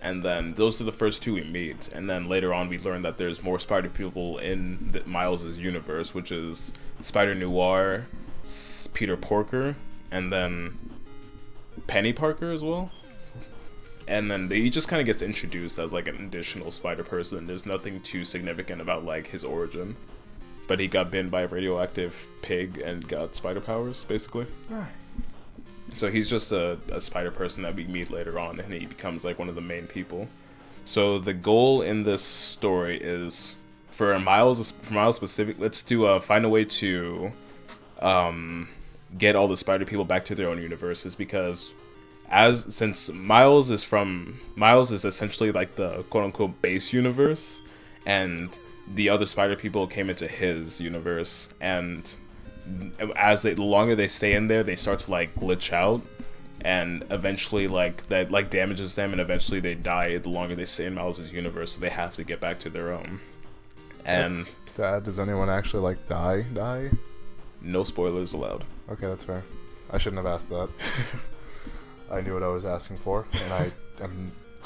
And then those are the first two we meet, and then later on we learn that there's more Spider people in Miles' universe, which is Spider Noir, Peter Porker, and then Penny Parker as well. And then he just kind of gets introduced as like an additional Spider person. There's nothing too significant about like his origin, but he got bitten by a radioactive pig and got spider powers, basically. So he's just a spider person that we meet later on, and he becomes like one of the main people. So the goal in this story is for Miles specific. Let's do find a way to get all the spider people back to their own universes, because since Miles is essentially like the quote unquote base universe, and the other spider people came into his universe, and the longer they stay in there, they start to like glitch out, and eventually like that like damages them, and eventually they die the longer they stay in Miles' universe, so they have to get back to their own. And that's sad. Does anyone actually like die? No spoilers allowed. Okay, that's fair. I shouldn't have asked that. I knew what I was asking for, and I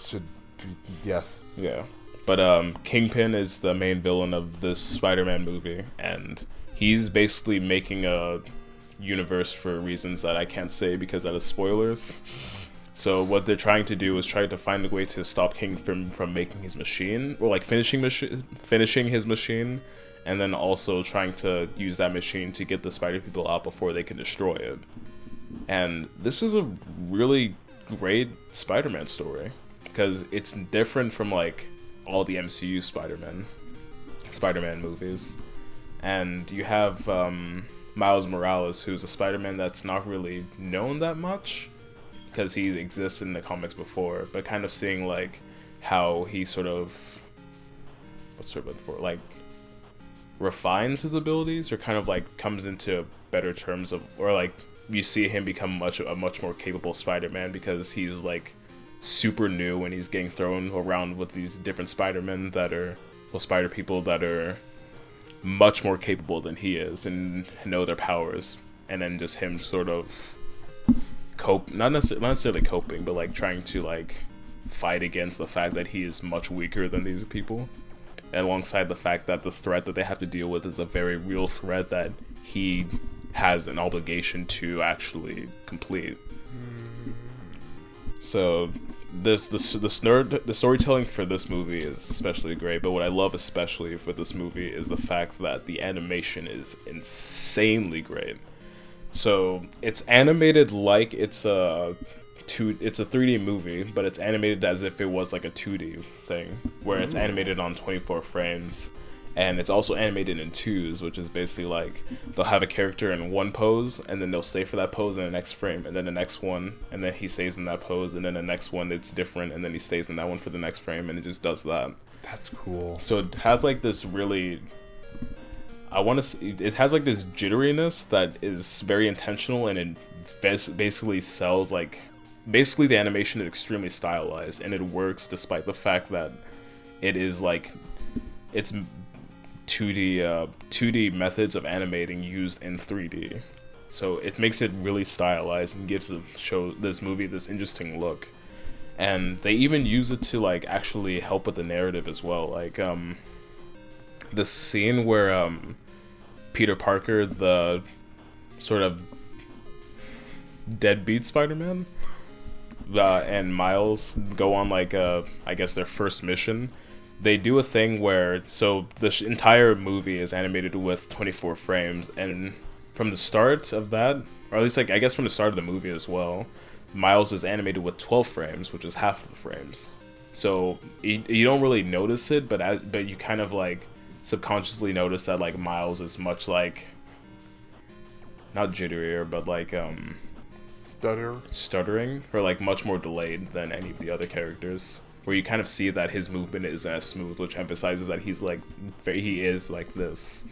should be, yes. Yeah. But Kingpin is the main villain of this Spider-Man movie, and he's basically making a universe for reasons that I can't say because that is spoilers. So what they're trying to do is try to find a way to stop Kingpin from making his machine, or like finishing his machine, and then also trying to use that machine to get the spider people out before they can destroy it. And this is a really great Spider-Man story, because it's different from like all the MCU Spider-Man movies. and you have Miles Morales, who's a Spider-Man that's not really known that much because he exists in the comics before, but kind of seeing like how he sort of like refines his abilities, or kind of like comes into better terms of, or like you see him become a much more capable Spider-Man because he's like super new and he's getting thrown around with these different Spider-Men that are, well, Spider people that are much more capable than he is and know their powers, and then just him sort of not necessarily coping, but like trying to like fight against the fact that he is much weaker than these people, and alongside the fact that the threat that they have to deal with is a very real threat that he has an obligation to actually complete. So the storytelling for this movie is especially great, but what I love especially for this movie is the fact that the animation is insanely great. So it's animated like it's a 3D movie, but it's animated as if it was like a 2D thing, where it's animated on 24 frames. And it's also animated in twos, which is basically like they'll have a character in one pose, and then they'll stay for that pose in the next frame, and then the next one, and then he stays in that pose, and then the next one it's different, and then he stays in that one for the next frame, and it just does that. That's cool. So it has like this really, it has like this jitteriness that is very intentional, and it basically sells like, basically the animation is extremely stylized, and it works despite the fact that it is like, it's 2D methods of animating used in 3D, so it makes it really stylized and gives this movie this interesting look. And they even use it to like actually help with the narrative as well. Like the scene where Peter Parker, the sort of deadbeat Spider-Man, and Miles go on like I guess their first mission. They do a thing where, so the entire movie is animated with 24 frames, and from the start of that, or at least like I guess from the start of the movie as well, Miles is animated with 12 frames, which is half of the frames. So you don't really notice it, but you kind of like subconsciously notice that like Miles is much like, not jitterier, but like stuttering, or like much more delayed than any of the other characters, where you kind of see that his movement isn't as smooth, which emphasizes that he is like this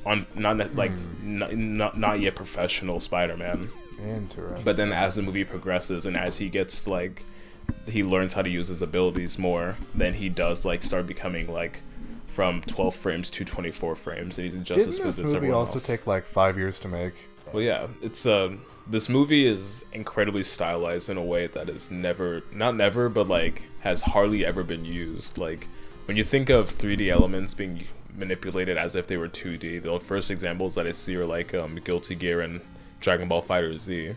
not yet professional Spider-Man. Interesting. But then as the movie progresses, and as he gets like, he learns how to use his abilities more, then he does like start becoming like from 12 frames to 24 frames, and he's just as smooth as everyone else. Didn't this movie also take like 5 years to make? Well, yeah, it's this movie is incredibly stylized in a way that is but like has hardly ever been used. Like when you think of 3D elements being manipulated as if they were 2D, the first examples that I see are like Guilty Gear and Dragon Ball FighterZ.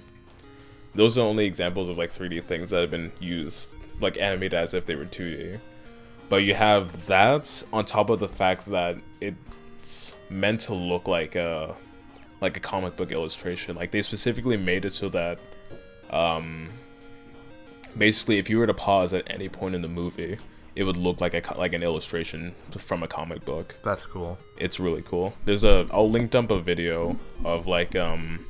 Those are the only examples of like 3D things that have been used, like animated as if they were 2D. But you have that on top of the fact that it's meant to look like a comic book illustration. Like they specifically made it so that basically if you were to pause at any point in the movie, it would look like an illustration from a comic book. That's cool. It's really cool. I'll link dump a video of like from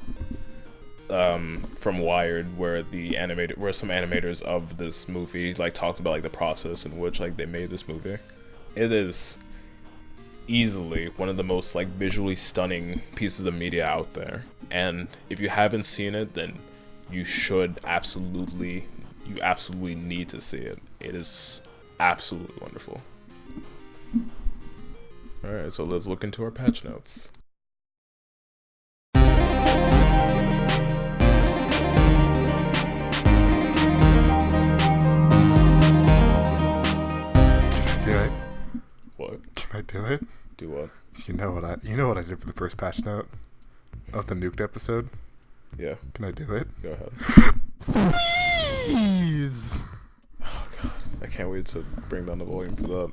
Wired where some animators of this movie like talked about like the process in which like they made this movie. It is easily one of the most like visually stunning pieces of media out there, and if you haven't seen it, then you absolutely need to see it. It is absolutely wonderful. Alright, so let's look into our patch notes. Do it. What? Can I do it? Do what? You know what I did for the first patch note of the nuked episode? Yeah. Can I do it? Go ahead. Please. Oh god. I can't wait to bring down the volume for that.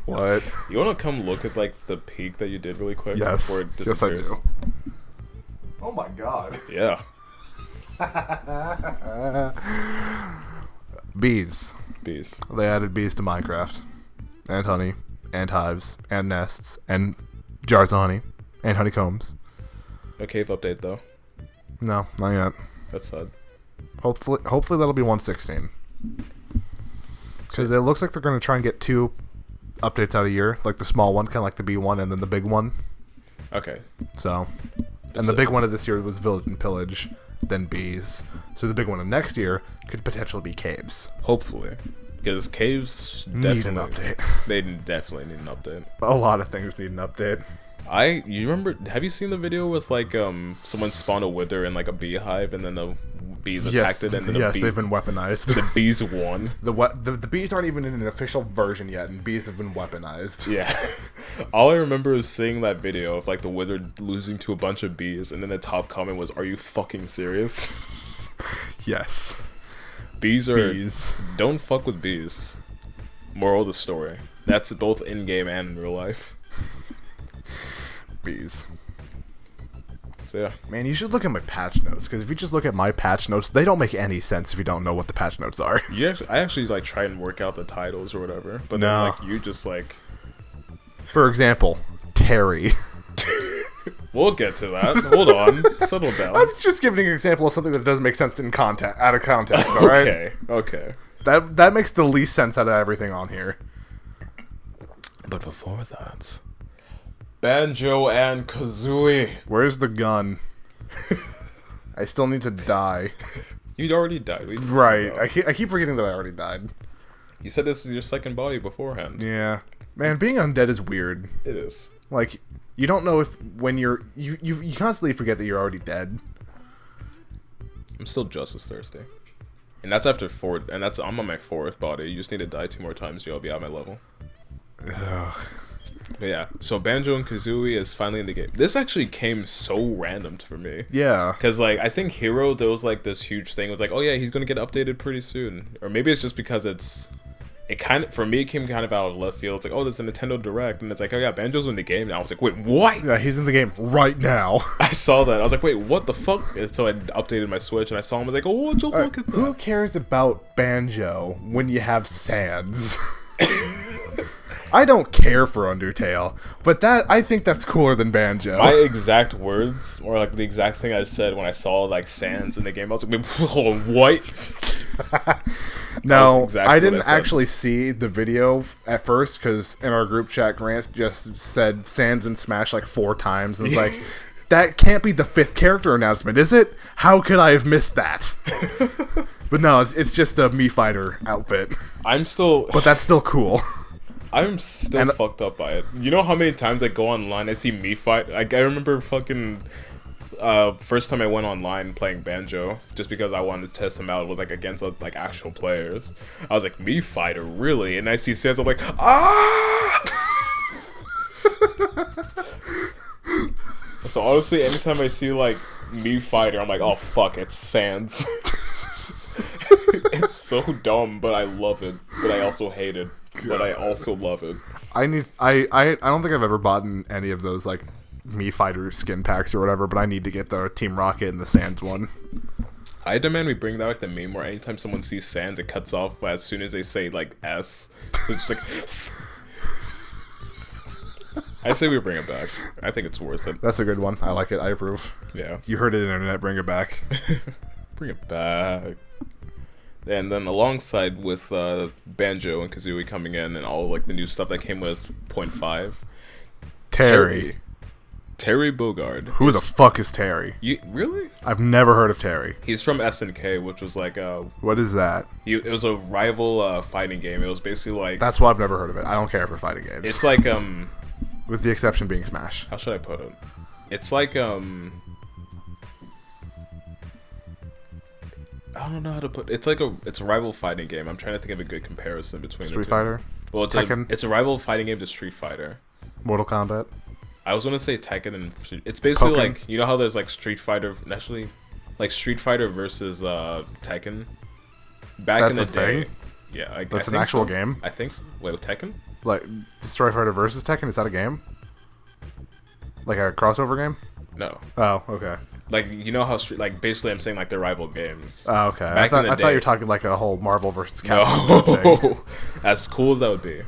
What? You wanna come look at like the peak that you did really quick before it Yes, I disappears? do. Oh my god. Yeah. Bees. Bees. They added bees to Minecraft. And honey. and hives and nests and jars of honey and honeycombs. No cave update though. No, not yet. That's sad. Hopefully that'll be 1.16. Because it looks like they're going to try and get 2 updates out a year, like the small one, kind of like the B1, and then the big one. Okay. So, and the big one of this year was Village and Pillage, then bees. So the big one of next year could potentially be caves. Hopefully. Because caves Need an update. They definitely need an update. A lot of things need an update. You remember, have you seen the video with like someone spawned a wither in like a beehive and then the bees attacked it and then they've been weaponized. The bees won. The bees aren't even in an official version yet, and bees have been weaponized. Yeah. All I remember is seeing that video of like the wither losing to a bunch of bees, and then the top comment was, "Are you fucking serious?" Yes. Bees. Don't fuck with bees. Moral of the story. That's both in game and in real life. Bees. So yeah. Man, you should look at my patch notes, because if you just look at my patch notes, they don't make any sense if you don't know what the patch notes are. I actually like try and work out the titles or whatever, but no. Then like you just like. For example, Terry. We'll get to that. Hold on, settle down. I was just giving an example of something that doesn't make sense in out of context. All right. Okay. That makes the least sense out of everything on here. But before that. Banjo and Kazooie. Where's the gun? I still need to die. You'd already died. Right. I keep forgetting that I already died. You said this is your second body beforehand. Yeah. Man, being undead is weird. It is. Like, you don't know if when you constantly forget that you're already dead. I'm still just as thirsty. And that's after 4, and I'm on my 4th body. You just need to die 2 more times, you'll be at my level. Ugh. But yeah, so Banjo and Kazooie is finally in the game. This actually came so random for me. Yeah. Because, like, I think Hero, there was, like, this huge thing with, like, oh, yeah, he's going to get updated pretty soon. Or maybe it's just because for me, it came kind of out of left field. It's like, oh, there's a Nintendo Direct. And it's like, oh, yeah, Banjo's in the game now. I was like, wait, what? Yeah, he's in the game right now. I saw that. I was like, wait, what the fuck? And so I updated my Switch, and I saw him. I was like, oh, would you look at that? Who cares about Banjo when you have Sans? I don't care for Undertale, but I think that's cooler than Banjo. My exact words, or like the exact thing I said when I saw like Sans in the game, I was like, what? No, exactly I didn't actually see the video at first, because in our group chat, Grant just said Sans and Smash like 4 times, and it's like, that can't be the 5th character announcement, is it? How could I have missed that? But no, it's just a Mii Fighter outfit. But that's still cool. I'm still fucked up by it. You know how many times I go online, I see Mii Fight? Like, I remember fucking first time I went online playing Banjo, just because I wanted to test him out with like against like actual players. I was like, Mii Fighter, really? And I see Sans, I'm like, ah! So honestly, anytime I see like Mii Fighter, I'm like, oh fuck, it's Sans. It's so dumb, but I love it. But I also hate it. But I also love it. I don't think I've ever bought any of those like Mii Fighter skin packs or whatever, but I need to get the Team Rocket and the Sans one. I demand we bring that like the meme where anytime someone sees Sans, it cuts off as soon as they say like S. So it's just like I say we bring it back. I think it's worth it. That's a good one. I like it. I approve. Yeah. You heard it, internet. Bring it back. Bring it back. And then alongside with Banjo and Kazooie coming in and all like the new stuff that came with 0.5, Terry Bogard. Who the fuck is Terry? Really? I've never heard of Terry. He's from SNK, which was like what is that? It was a rival fighting game. It was basically like. That's why I've never heard of it. I don't care for fighting games. It's like with the exception being Smash. How should I put it? It's like I don't know how to put. It's a rival fighting game. I'm trying to think of a good comparison between Street Fighter. Well, it's a rival fighting game to Street Fighter. Mortal Kombat. I was gonna say Tekken, and it's basically Pokken. like, you know how there's like Street Fighter, actually, like Street Fighter versus Tekken. Back in the day. Thing? Yeah, that's an actual game. I think so. Wait, Tekken? Like Street Fighter versus Tekken? Is that a game? Like a crossover game? No. Oh, okay. Like, you know how like basically I'm saying like they're rival games. Oh, okay. I thought you were talking like a whole Marvel versus Capcom no. thing. As cool as that would be.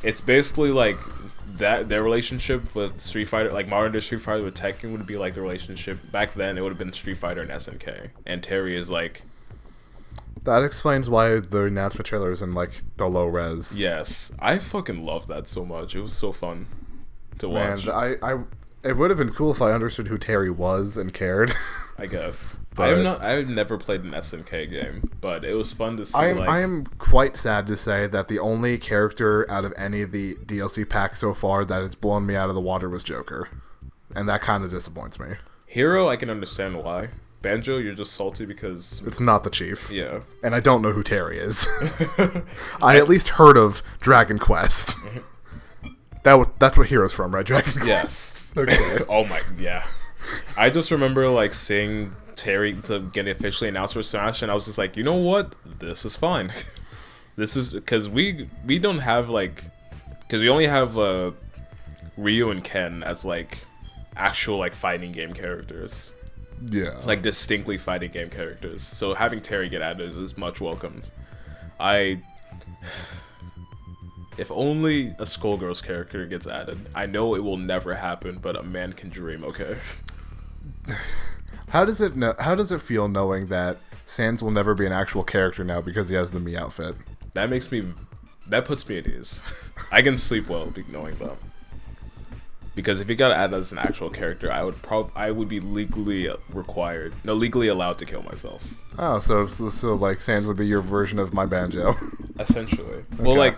It's basically like that their relationship with Street Fighter, like modern day Street Fighter with Tekken, would be like the relationship back then. It would have been Street Fighter and SNK, and Terry is like. That explains why the announcement trailer is in like the low res. Yes, I fucking loved that so much. It was so fun to watch. Man, it would have been cool if I understood who Terry was and cared. I guess. But I've never played an SNK game, but it was fun to see. I am quite sad to say that the only character out of any of the DLC packs so far that has blown me out of the water was Joker, and that kind of disappoints me. Hero, I can understand why. Banjo, you're just salty because it's not the chief. Yeah, and I don't know who Terry is. I at least heard of Dragon Quest. That's what Hero's from, right? Dragon Quest. Yes. Okay. Oh my, yeah. I just remember like seeing Terry to get officially announced for Smash, and I was just like, you know what? This is fine. This is because we don't have like, because we only have Ryu and Ken as like actual like fighting game characters. Yeah. Like distinctly fighting game characters. So having Terry get added is much welcomed. If only a Skullgirls character gets added. I know it will never happen, but a man can dream, okay? How does it feel knowing that Sans will never be an actual character now because he has the Mii outfit? That puts me at ease. I can sleep well knowing that. Because if he got added as an actual character, I would be legally allowed to kill myself. Oh, so like Sans would be your version of my Banjo. Essentially. Okay. Well, like,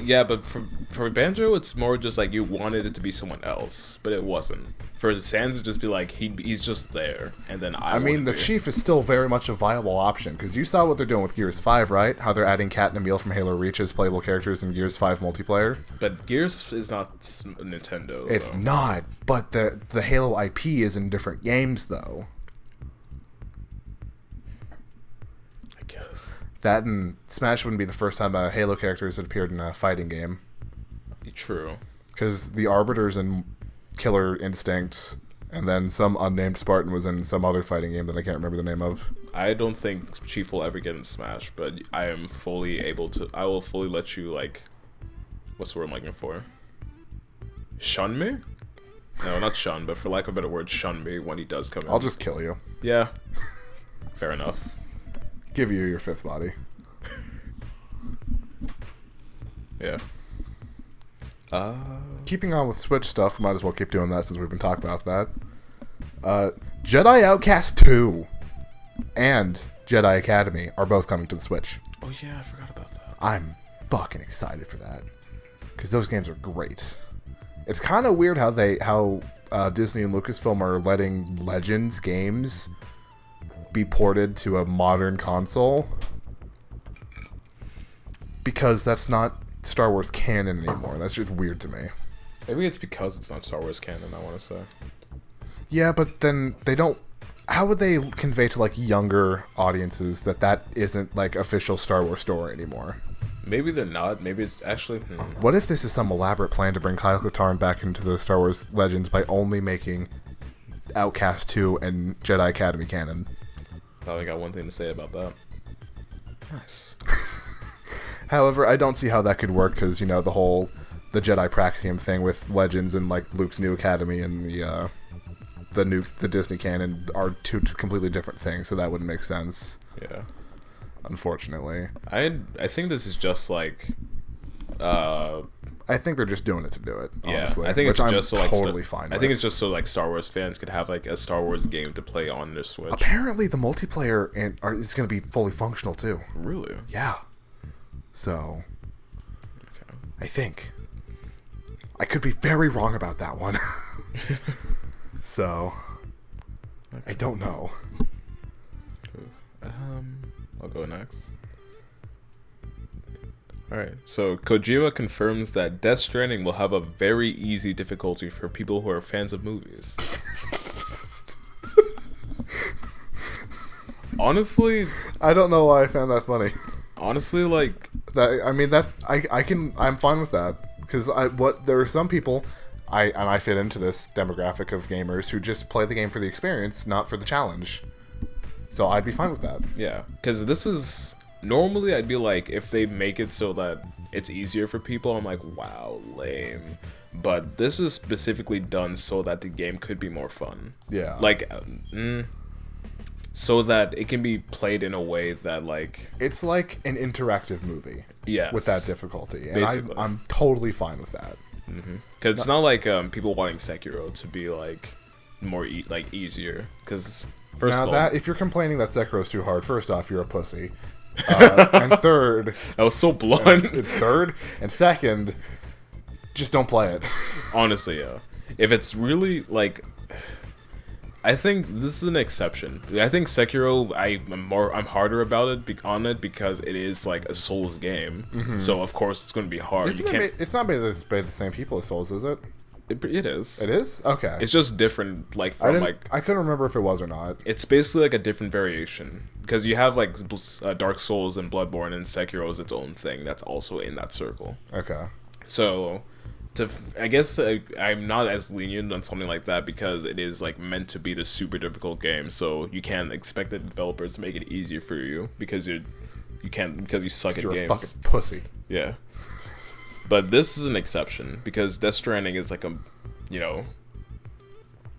yeah, but for Banjo, it's more just like you wanted it to be someone else, but it wasn't. For Sans, it'd just be like he's just there, and then I mean, the Chief is still very much a viable option because you saw what they're doing with Gears 5, right? How they're adding Kat and Emil from Halo Reach as playable characters in Gears 5 multiplayer. But Gears is not Nintendo. It's not, but the Halo IP is in different games though. I guess. That and Smash wouldn't be the first time a Halo character has appeared in a fighting game. True. Because the Arbiters and Killer Instinct, and then some unnamed Spartan was in some other fighting game that I can't remember the name of. I don't think Chief will ever get in Smash, but I am fully able to. I will fully let you, like, what's the word I'm looking for? Shun me? No, not shun, but for lack of a better word, shun me when he does come in. I'll just kill you. Yeah. Fair enough. Give you your fifth body. Yeah. Keeping on with Switch stuff, might as well keep doing that since we've been talking about that. Jedi Outcast 2 and Jedi Academy are both coming to the Switch. Oh yeah, I forgot about that. I'm fucking excited for that because those games are great. It's kind of weird how Disney and Lucasfilm are letting Legends games be ported to a modern console because that's not Star Wars canon anymore. That's just weird to me. Maybe it's because it's not Star Wars canon, I want to say. Yeah, but then they don't... How would they convey to, like, younger audiences that isn't, like, official Star Wars story anymore? Maybe they're not. Maybe it's actually... What if this is some elaborate plan to bring Kyle Katarn back into the Star Wars Legends by only making Outcast 2 and Jedi Academy canon? I only got one thing to say about that. Nice. However, I don't see how that could work because, you know, the Jedi Praxium thing with Legends and, like, Luke's new academy and the Disney canon are two completely different things, so that wouldn't make sense. Yeah. Unfortunately. I think this is just, like... I think they're just doing it to do it, honestly. Yeah, I think it's just so, like... totally fine I think it's just so, like, Star Wars fans could have, like, a Star Wars game to play on their Switch. Apparently, the multiplayer is going to be fully functional, too. Really? Yeah. So, okay. I think. I could be very wrong about that one. So, okay. I don't know. I'll go next. Alright, so Kojima confirms that Death Stranding will have a very easy difficulty for people who are fans of movies. Honestly... I don't know why I found that funny. Honestly, like... I'm fine with that. Because there are some people... I fit into this demographic of gamers who just play the game for the experience, not for the challenge. So I'd be fine with that. Yeah, because this is normally I'd be like, if they make it so that it's easier for people, I'm like, wow, lame. But this is specifically done so that the game could be more fun. Yeah. Like, so that it can be played in a way that, like... It's like an interactive movie. Yes. With that difficulty. And Basically. I'm totally fine with that. Because it's not like people wanting Sekiro to be, like, more, easier. Because, first of all... Now, if you're complaining that Sekiro's too hard, first off, you're a pussy. And third... That was so blunt. Third, and second... Just don't play it. Honestly, yeah. If it's really, like... I think this is an exception. I think Sekiro, I'm harder about it because it is like a Souls game. So of course it's going to be hard. It's not by the same people as Souls, is it? It is. It is? Okay. It's just different, like from I couldn't remember if it was or not. It's basically like a different variation because you have like Dark Souls and Bloodborne, and Sekiro is its own thing that's also in that circle. Okay. So, I guess I'm not as lenient on something like that because it is like meant to be the super difficult game. So you can't expect the developers to make it easier for you because you suck at You're games. a fucking pussy. Yeah. But this is an exception because Death Stranding is like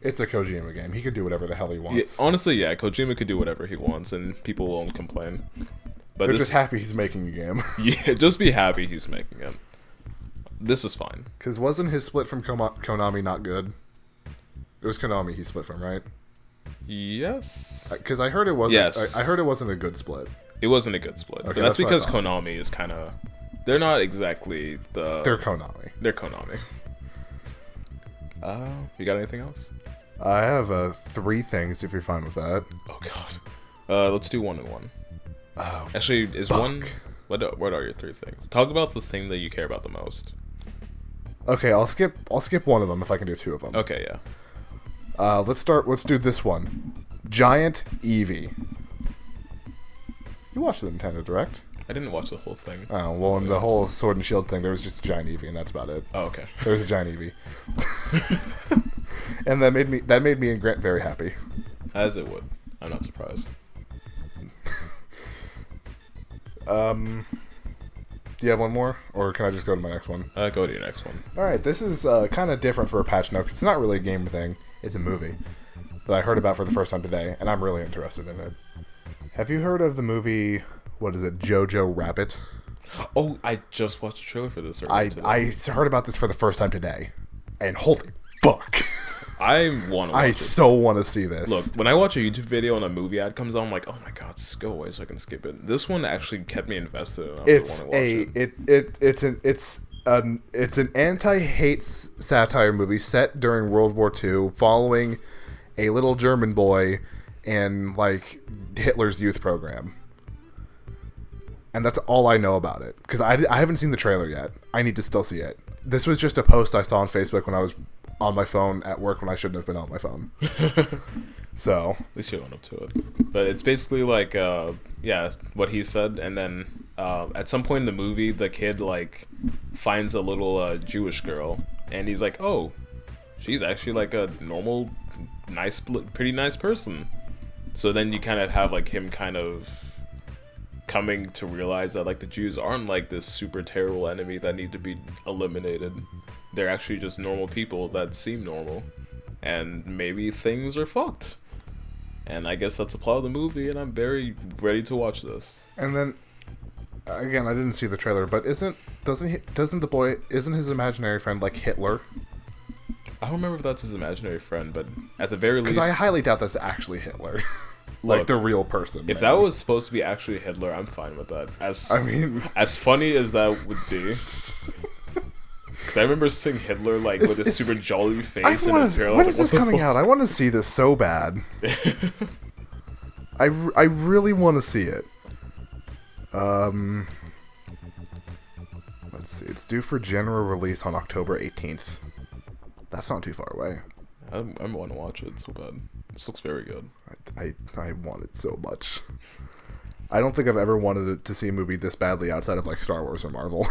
It's a Kojima game. He could do whatever the hell he wants. Yeah, honestly, yeah, Kojima could do whatever he wants and people won't complain. But They're just happy he's making a game. Yeah, just be happy he's making it. This is fine. Because wasn't his split from Konami not good? It was Konami he split from, right? Yes. Because I heard it wasn't. Yes. I heard it wasn't a good split. It wasn't a good split. Okay, But that's because what I Konami is kind of... They're not exactly the... They're Konami. They're Konami. You got anything else? I have 3 things, if you're fine with that. Oh, God. Let's do 1 and 1. Oh, actually, is fuck. one... What are your 3 things? Talk about the thing that you care about the most. Okay, I'll skip one of them if I can do 2 of them. Okay, yeah. Let's do this one. Giant Eevee. You watched the Nintendo Direct? I didn't watch the whole thing. Oh, well, in the whole Sword and Shield thing, there was just a giant Eevee, and that's about it. Oh, okay. There was a giant Eevee. And that made me and Grant very happy. As it would. I'm not surprised. Do you have one more, or can I just go to my next one? Go to your next one. All right, this is kind of different for a patch note, 'cause it's not really a game thing. It's a movie that I heard about for the first time today, and I'm really interested in it. Have you heard of the movie, what is it, Jojo Rabbit? Oh, I just watched a trailer for this. I heard about this for the first time today, and holy fuck. I want to watch I it. so want to see this. Look, when I watch a YouTube video and a movie ad comes on, I'm like, oh my god, just go away so I can skip it. This one actually kept me invested enough to want to watch it. It's an anti-hate satire movie set during World War II, following a little German boy and like Hitler's youth program. And that's all I know about it, because I haven't seen the trailer yet. I need to still see it. This was just a post I saw on Facebook when I was on my phone at work when I shouldn't have been on my phone. So at least you went up to it. But it's basically like what he said, and then at some point in the movie the kid like finds a little Jewish girl, and he's like, oh, she's actually like a normal, nice, pretty nice person. So then you kind of have like him kind of coming to realize that like the Jews aren't like this super terrible enemy that need to be eliminated. They're actually just normal people that seem normal, and maybe things are fucked. And I guess that's the plot of the movie, and I'm very ready to watch this. And then again, I didn't see the trailer, but isn't his imaginary friend like Hitler? I don't remember if that's his imaginary friend, but at the very least, because I highly doubt that's actually Hitler. Like, look, the real person. If that was supposed to be actually Hitler, I'm fine with that. As funny as that would be. Because I remember seeing Hitler like with a super jolly face and a tail. When is this coming out? I want to see this so bad. I really want to see it. Let's see. It's due for general release on October 18th. That's not too far away. I want to watch it so bad. This looks very good. I want it so much. I don't think I've ever wanted to see a movie this badly outside of like Star Wars or Marvel.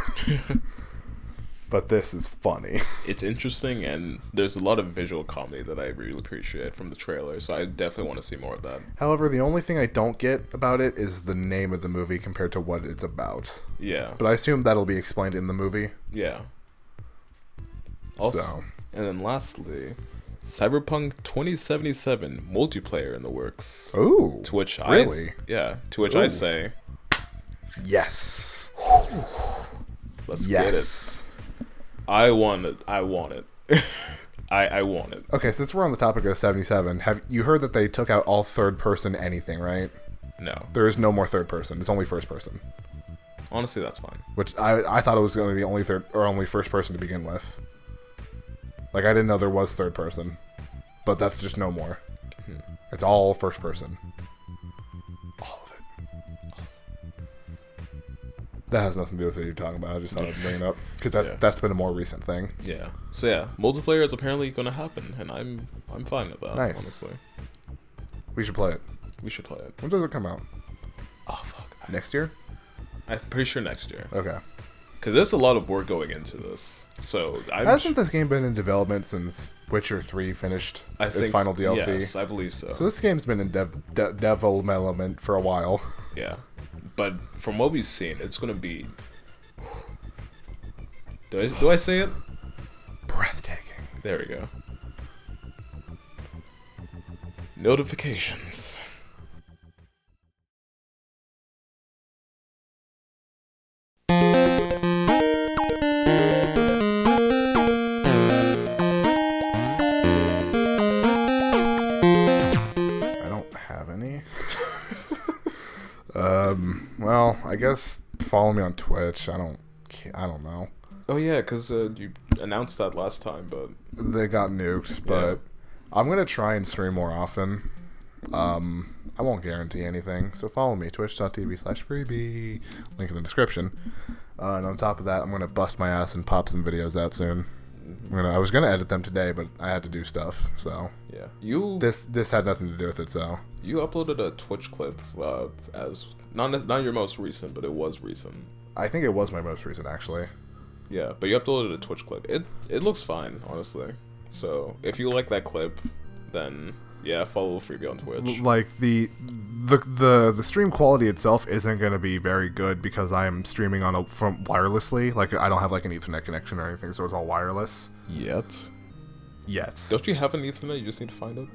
But this is funny. It's interesting, and there's a lot of visual comedy that I really appreciate from the trailer, so I definitely want to see more of that. However, the only thing I don't get about it is the name of the movie compared to what it's about. Yeah. But I assume that'll be explained in the movie. Yeah. Also, and then lastly, Cyberpunk 2077 multiplayer in the works. Ooh. To which really? I say, yes. Let's get it. I want it. I want it. I want it. Okay, since we're on the topic of 77, have you heard that they took out all third person anything, right? No. There is no more third person. It's only first person. Honestly, that's fine. Which I thought it was going to be only first person to begin with. Like, I didn't know there was third person. But that's just no more. Mm-hmm. It's all first person. All of it. That has nothing to do with what you're talking about. I just thought I'd bring it up. Because that's been a more recent thing. Yeah. So yeah, multiplayer is apparently going to happen. And I'm fine with that, nice. Honestly. We should play it. We should play it. When does it come out? Oh, fuck. Next year? I'm pretty sure next year. Okay. Because there's a lot of work going into this. So hasn't this game been in development since Witcher 3 finished its final DLC? Yes, I believe so. So this game's been in development for a while. Yeah. But from what we've seen, it's going to be... Do I say it? Breathtaking. There we go. Notifications. Well, I guess follow me on Twitch. I don't know. Oh yeah, because you announced that last time, but they got nuked. But I'm gonna try and stream more often. I won't guarantee anything, so follow me, twitch.tv/freebiy, link in the description. And on top of that, I'm gonna bust my ass and pop some videos out soon. I was gonna edit them today, but I had to do stuff. So yeah, this had nothing to do with it. So you uploaded a Twitch clip as not your most recent, but it was recent. I think it was my most recent, actually. Yeah, but you uploaded a Twitch clip. It looks fine, honestly. So if you like that clip, then yeah, follow Freebiy on Twitch. Like the stream quality itself isn't going to be very good because I am streaming from wirelessly. Like I don't have like an Ethernet connection or anything, so it's all wireless. Yet. Don't you have an Ethernet? You just need to find it.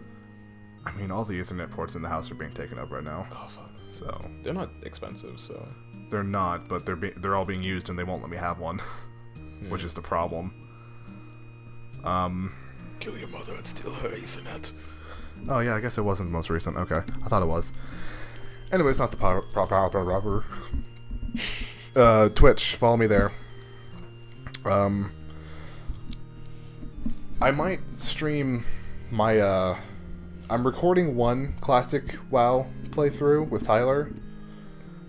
I mean, all the Ethernet ports in the house are being taken up right now. Oh fuck. So they're not expensive, so they're not, but they're all being used and they won't let me have one, which is the problem. Kill your mother and steal her Ethernet. Oh yeah, I guess it wasn't the most recent. Okay, I thought it was. Anyway, it's not the proper. Twitch, follow me there. I might stream my I'm recording one classic WoW playthrough with Tyler.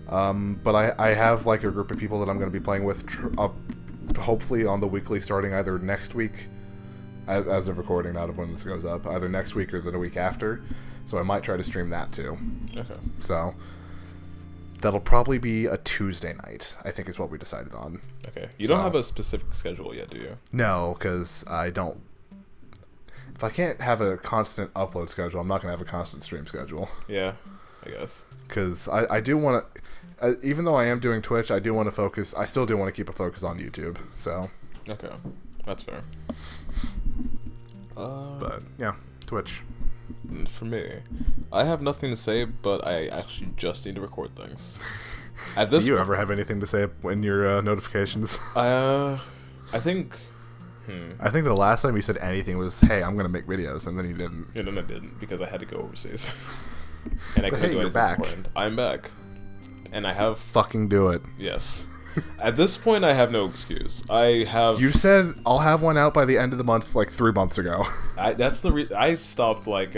But I have like a group of people that I'm going to be playing with hopefully on the weekly starting either next week, as of recording, not of when this goes up, either next week or the week after. So I might try to stream that too. Okay. So that'll probably be a Tuesday night, I think is what we decided on. Okay. You don't have a specific schedule yet, do you? No, because I don't. If I can't have a constant upload schedule, I'm not going to have a constant stream schedule. Yeah, I guess. Because I do want to, even though I am doing Twitch, I do want to focus, I still do want to keep a focus on YouTube, so. Okay, that's fair. But, yeah, Twitch. For me, I have nothing to say, but I actually just need to record things. At this do you ever have anything to say in your notifications? I think... I think the last time you said anything was, hey, I'm going to make videos, and then you didn't. Yeah, then I didn't, because I had to go overseas. And I couldn't do anything back. important. I'm back. And I have... Fucking do it. Yes. At this point, I have no excuse. I have... You said, I'll have one out by the end of the month, like 3 months ago. I stopped, like,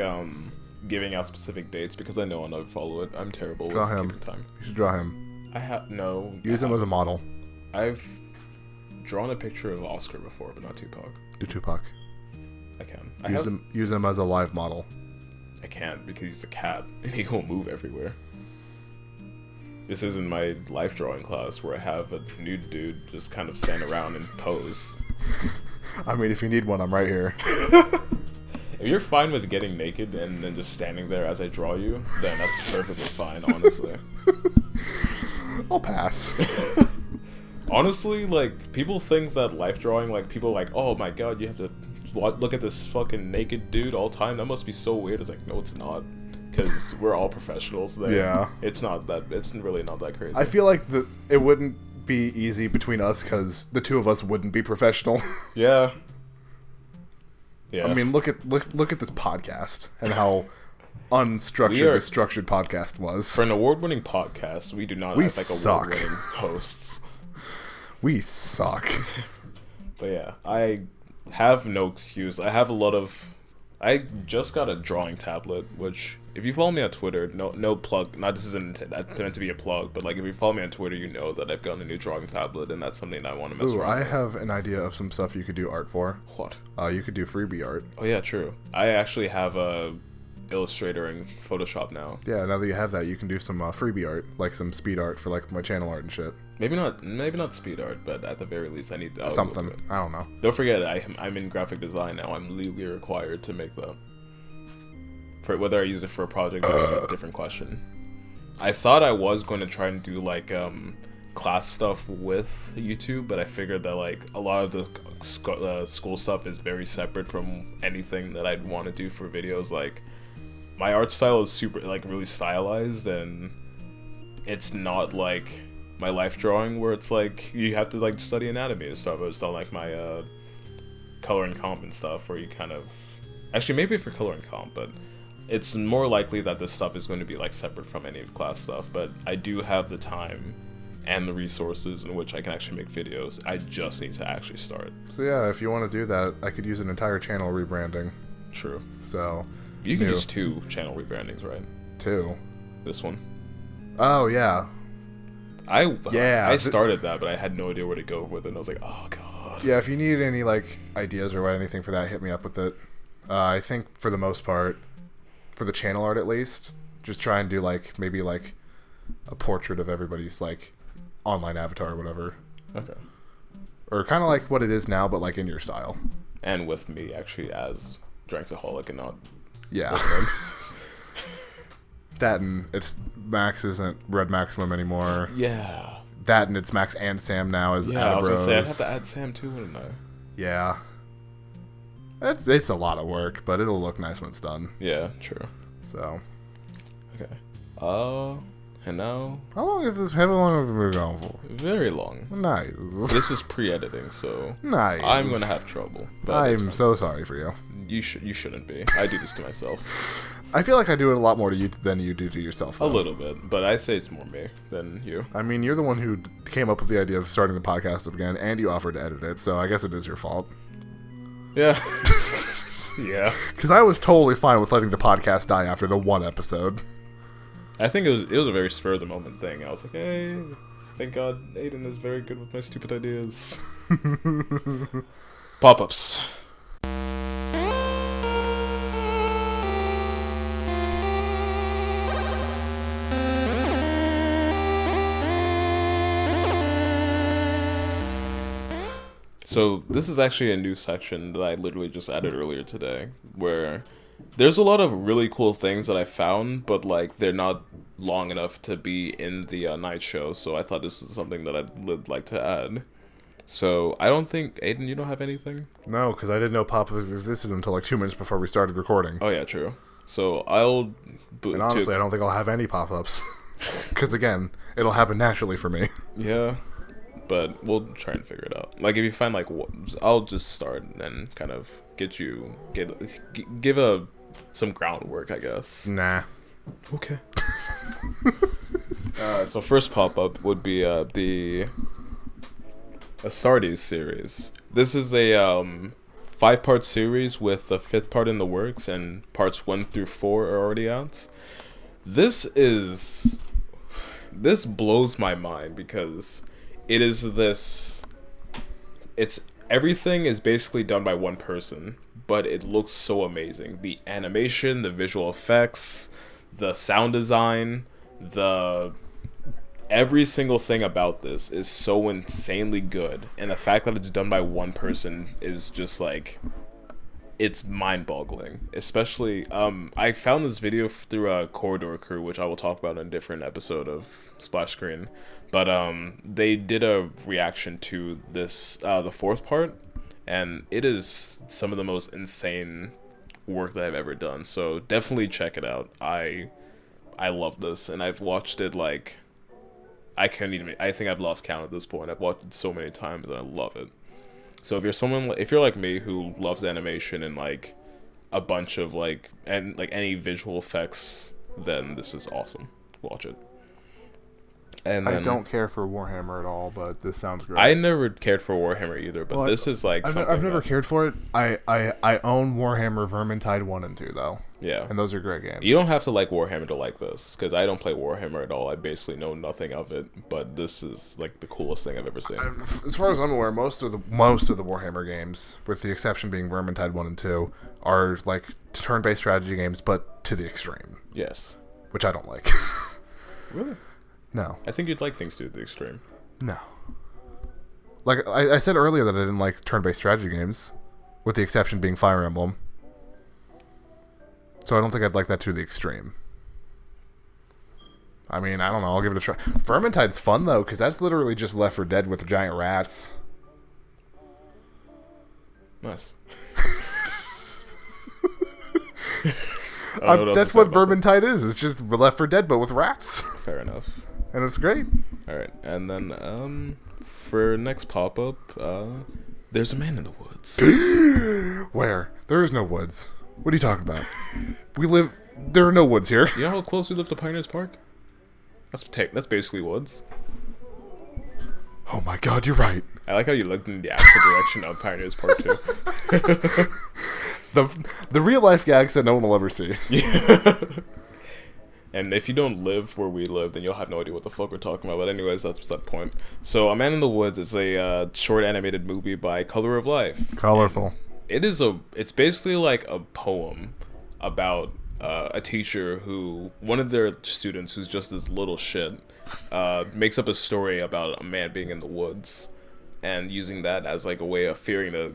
giving out specific dates, because I know I'll never follow it. I'm terrible with keeping time. You should draw him. No. Use him as a model. I've drawn a picture of Oscar before, but not Tupac. Do Tupac. I can. Use him as a live model. I can't because he's a cat and he won't move everywhere. This isn't my life drawing class where I have a nude dude just kind of stand around and pose. I mean, if you need one, I'm right here. If you're fine with getting naked and then just standing there as I draw you, then that's perfectly fine, honestly. I'll pass. Honestly, like, people think that life drawing, like, people are like, oh my god, you have to look at this fucking naked dude all the time? That must be so weird. It's like, no, it's not. Because we're all professionals there. Yeah. It's really not that crazy. I feel like it wouldn't be easy between us because the two of us wouldn't be professional. Yeah. Yeah. I mean, look at this podcast and how unstructured the structured podcast was. For an award-winning podcast, we do not act like award-winning hosts. We suck. But yeah, I have no excuse. I just got a drawing tablet, which, if you follow me on Twitter, no plug, not this isn't meant to be a plug, but like if you follow me on Twitter, you know that I've gotten a new drawing tablet, and that's something that I want to mess around with. I have an idea of some stuff you could do art for. What? You could do Freebiy art. Oh yeah, true. I actually have a Illustrator and Photoshop now. Yeah, now that you have that, you can do some Freebiy art, like some speed art for like my channel art and shit. Maybe not speed art, but at the very least, I need something. I don't know. Don't forget, I'm in graphic design now. I'm legally required to make that. For whether I use it for a project is a different question. I thought I was going to try and do like class stuff with YouTube, but I figured that like a lot of the school stuff is very separate from anything that I'd want to do for videos. Like, my art style is super, like, really stylized, and it's not like my life drawing where it's like you have to like study anatomy and stuff. It's not like my color and comp and stuff where you kind of, actually maybe for color and comp, but it's more likely that this stuff is going to be like separate from any of class stuff. But I do have the time and the resources in which I can actually make videos. I just need to actually start. So yeah, if you want to do that, I could use an entire channel rebranding. True. So you can use 2 channel rebrandings, right? 2. This one. Oh yeah. I started that, but I had no idea where to go with it, and I was like, oh god. Yeah, if you need any like ideas or anything for that, hit me up with it. I think for the most part, for the channel art at least, just try and do like maybe like a portrait of everybody's like online avatar or whatever. Okay. Or kind of like what it is now, but like in your style. And with me actually as Dranksoholic and not. Yeah. That and it's Max isn't Red Maximum anymore. Yeah. That and it's Max and Sam now as Yeah, I was Adabros. gonna say I'd have to add Sam too, wouldn't I? Yeah. It's a lot of work, but it'll look nice when it's done. Yeah, true. So. Okay. And now. How long have we been going for? Very long. Nice. This is pre-editing, so. Nice. I'm gonna have trouble. But I'm so sorry for you. You shouldn't be. I do this to myself. I feel like I do it a lot more to you than you do to yourself, though. A little bit, but I'd say it's more me than you. I mean, you're the one who came up with the idea of starting the podcast up again, and you offered to edit it, so I guess it is your fault. Yeah. Yeah. Because I was totally fine with letting the podcast die after the 1 episode. I think it was a very spur of the moment thing. I was like, hey, thank God Aiden is very good with my stupid ideas. Pop-ups. So this is actually a new section that I literally just added earlier today, where there's a lot of really cool things that I found, but like they're not long enough to be in the night show. So I thought this is something that I'd like to add. So I don't think, Aiden, you don't have anything? No, because I didn't know pop-ups existed until like 2 minutes before we started recording. Oh yeah, true. So I'll. And honestly, I don't think I'll have any pop-ups, because again, it'll happen naturally for me. Yeah. But we'll try and figure it out. Like, if you find, like, I'll just start and kind of give some groundwork, I guess. Nah. Okay. So first pop-up would be the Astartes series. This is a 5-part series with the 5th part in the works, and parts 1 through 4 are already out. This blows my mind because everything is basically done by one person, but it looks so amazing. The animation, the visual effects, the sound design, the every single thing about this is so insanely good, and the fact that it's done by one person is just like, it's mind-boggling. Especially, I found this video through a Corridor Crew, which I will talk about in a different episode of Splash Screen. But they did a reaction to this, the fourth part, and it is some of the most insane work that I've ever done. So definitely check it out. I love this, and I've watched it like, I think I've lost count at this point. I've watched it so many times, and I love it. So if you're like me who loves animation and like a bunch of like any visual effects, then this is awesome. Watch it. And then, I don't care for Warhammer at all, but this sounds great. I never cared for Warhammer either, but this is like I've never cared for it. I own Warhammer Vermintide 1 and 2 though. Yeah. And those are great games. You don't have to like Warhammer to like this, because I don't play Warhammer at all. I basically know nothing of it, but this is like the coolest thing I've ever seen. As far as I'm aware, most of the Warhammer games, with the exception being Vermintide 1 and 2, are like turn-based strategy games, but to the extreme. Yes. Which I don't like. Really? No. I think you'd like things to the extreme. No. Like I said earlier that I didn't like turn-based strategy games, with the exception being Fire Emblem. So I don't think I'd like that to the extreme. I mean, I don't know. I'll give it a try. Vermintide's fun, though, because that's literally just Left 4 Dead with giant rats. Nice. That's what Vermintide is. It's just Left 4 Dead, but with rats. Fair enough. And it's great. All right. And then for next pop-up, there's a man in the woods. Where? There is no woods. What are you talking about? There are no woods here. You know how close we live to Pioneers Park? That's basically woods. Oh my god, you're right. I like how you looked in the actual direction of Pioneers Park too. the real life gags that no one will ever see. Yeah. And if you don't live where we live, then you'll have no idea what the fuck we're talking about. But anyways, that's that point. So, A Man in the Woods is a short animated movie by Color of Life. Colorful. And it's basically like a poem about a teacher who, one of their students who's just this little shit, makes up a story about a man being in the woods and using that as like a way of fearing the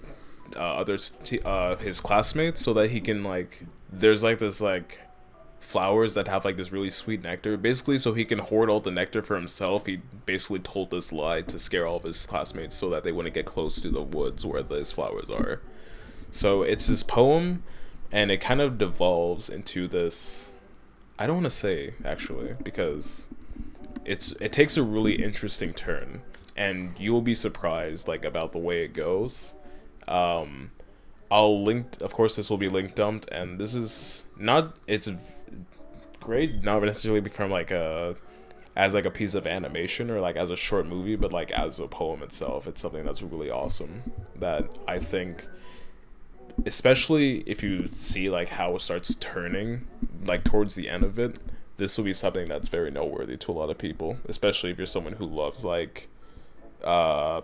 his classmates, so that he can like, there's like this like flowers that have like this really sweet nectar, basically, so he can hoard all the nectar for himself. He basically told this lie to scare all of his classmates so that they wouldn't get close to the woods where these flowers are. So it's this poem, and it kind of devolves into this, I don't want to say actually, because it takes a really interesting turn, and you will be surprised like about the way it goes. I'll link, of course this will be link dumped, and this is not, it's great, not necessarily from like as like a piece of animation or like as a short movie, but like as a poem itself, it's something that's really awesome that I think, especially if you see like how it starts turning like towards the end of it, this will be something that's very noteworthy to a lot of people, especially if you're someone who loves like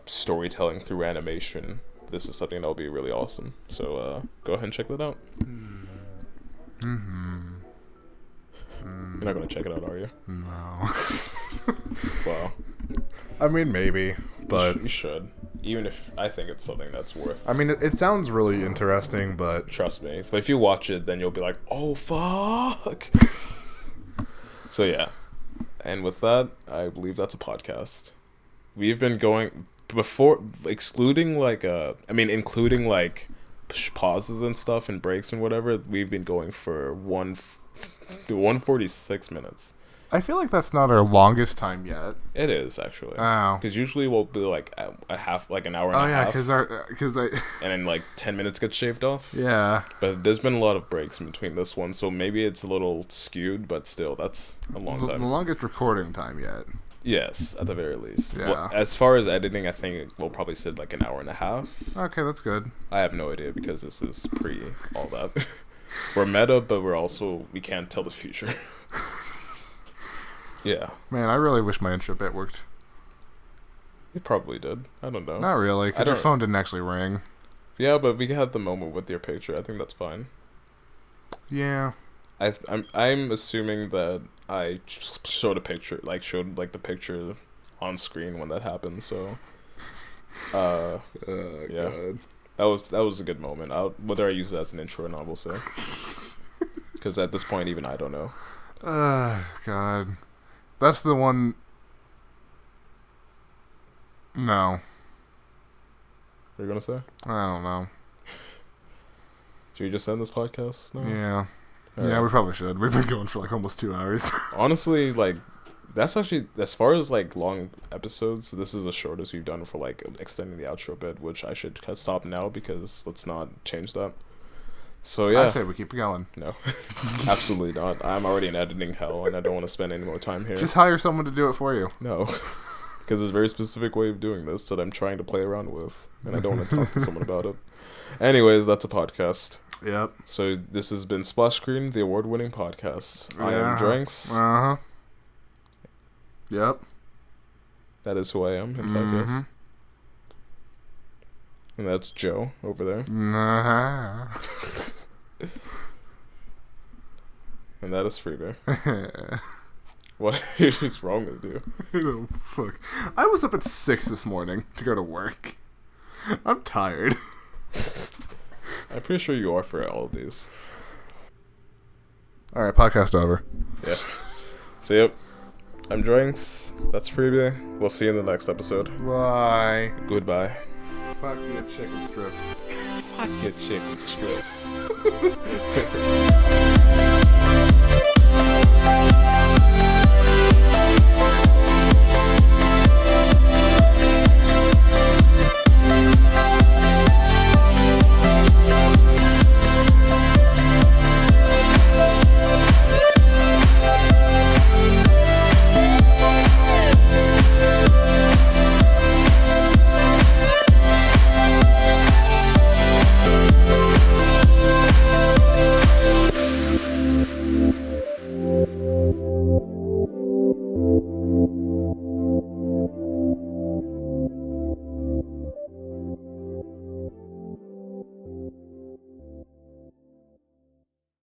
storytelling through animation. This is something that will be really awesome. So go ahead and check that out. Mm-hmm. You're not going to check it out, are you? No. Well, I mean, maybe, but you should. Even if I think it's something that's worth. I mean, it sounds really interesting, but trust me, if you watch it, then you'll be like, oh fuck. So yeah, and with that, I believe that's a podcast. We've been going before, including like pauses and stuff and breaks and whatever. We've been going for 146 minutes. I feel like that's not our longest time yet. It is actually. Oh. Because usually we'll be like a half, like an hour and a half. Oh yeah, because and then like 10 minutes get shaved off. Yeah. But there's been a lot of breaks in between this one, so maybe it's a little skewed, but still, that's a long time. The longest recording time yet. Yes, at the very least. Yeah. Well, as far as editing, I think we'll probably sit like an hour and a half. Okay, that's good. I have no idea because this is pre all that. We're meta, but we can't tell the future. Yeah. Man, I really wish my intro bit worked. It probably did. I don't know. Not really, because your phone didn't actually ring. Yeah, but we had the moment with your picture. I think that's fine. Yeah. I'm assuming that I showed a picture, showed the picture on screen when that happened. So, yeah, God. that was a good moment. Whether I use it as an intro or not, we'll say. Because at this point, even I don't know. God, that's the one. No. What are you gonna say? I don't know. Should we just end this podcast? No? Yeah. All Yeah, right. we probably should. We've been going for almost 2 hours. Honestly, that's actually, as far as long episodes, this is the shortest we've done for extending the outro bit, which I should stop now because let's not change that. So yeah, I say we keep going. no, absolutely not. I'm already in editing hell, and I don't want to spend any more time here. Just hire someone to do it for you. No, because there's a very specific way of doing this that I'm trying to play around with, and I don't want to talk to someone about it. Anyways, that's a podcast. Yep. So this has been Splash Screen, the award-winning podcast. I am Dranks. Uh-huh. Yep. That is who I am, in fact, yes. And that's Joe over there. Uh-huh. And that is Freebiy. What is wrong with you? Oh, fuck. I was up at 6 this morning to go to work. I'm tired. I'm pretty sure you are for all of these. Alright, podcast over. Yeah. So, yep. I'm Dranks. That's Freebiy. We'll see you in the next episode. Bye. Goodbye. Fuck your chicken strips. Fuck your chicken strips.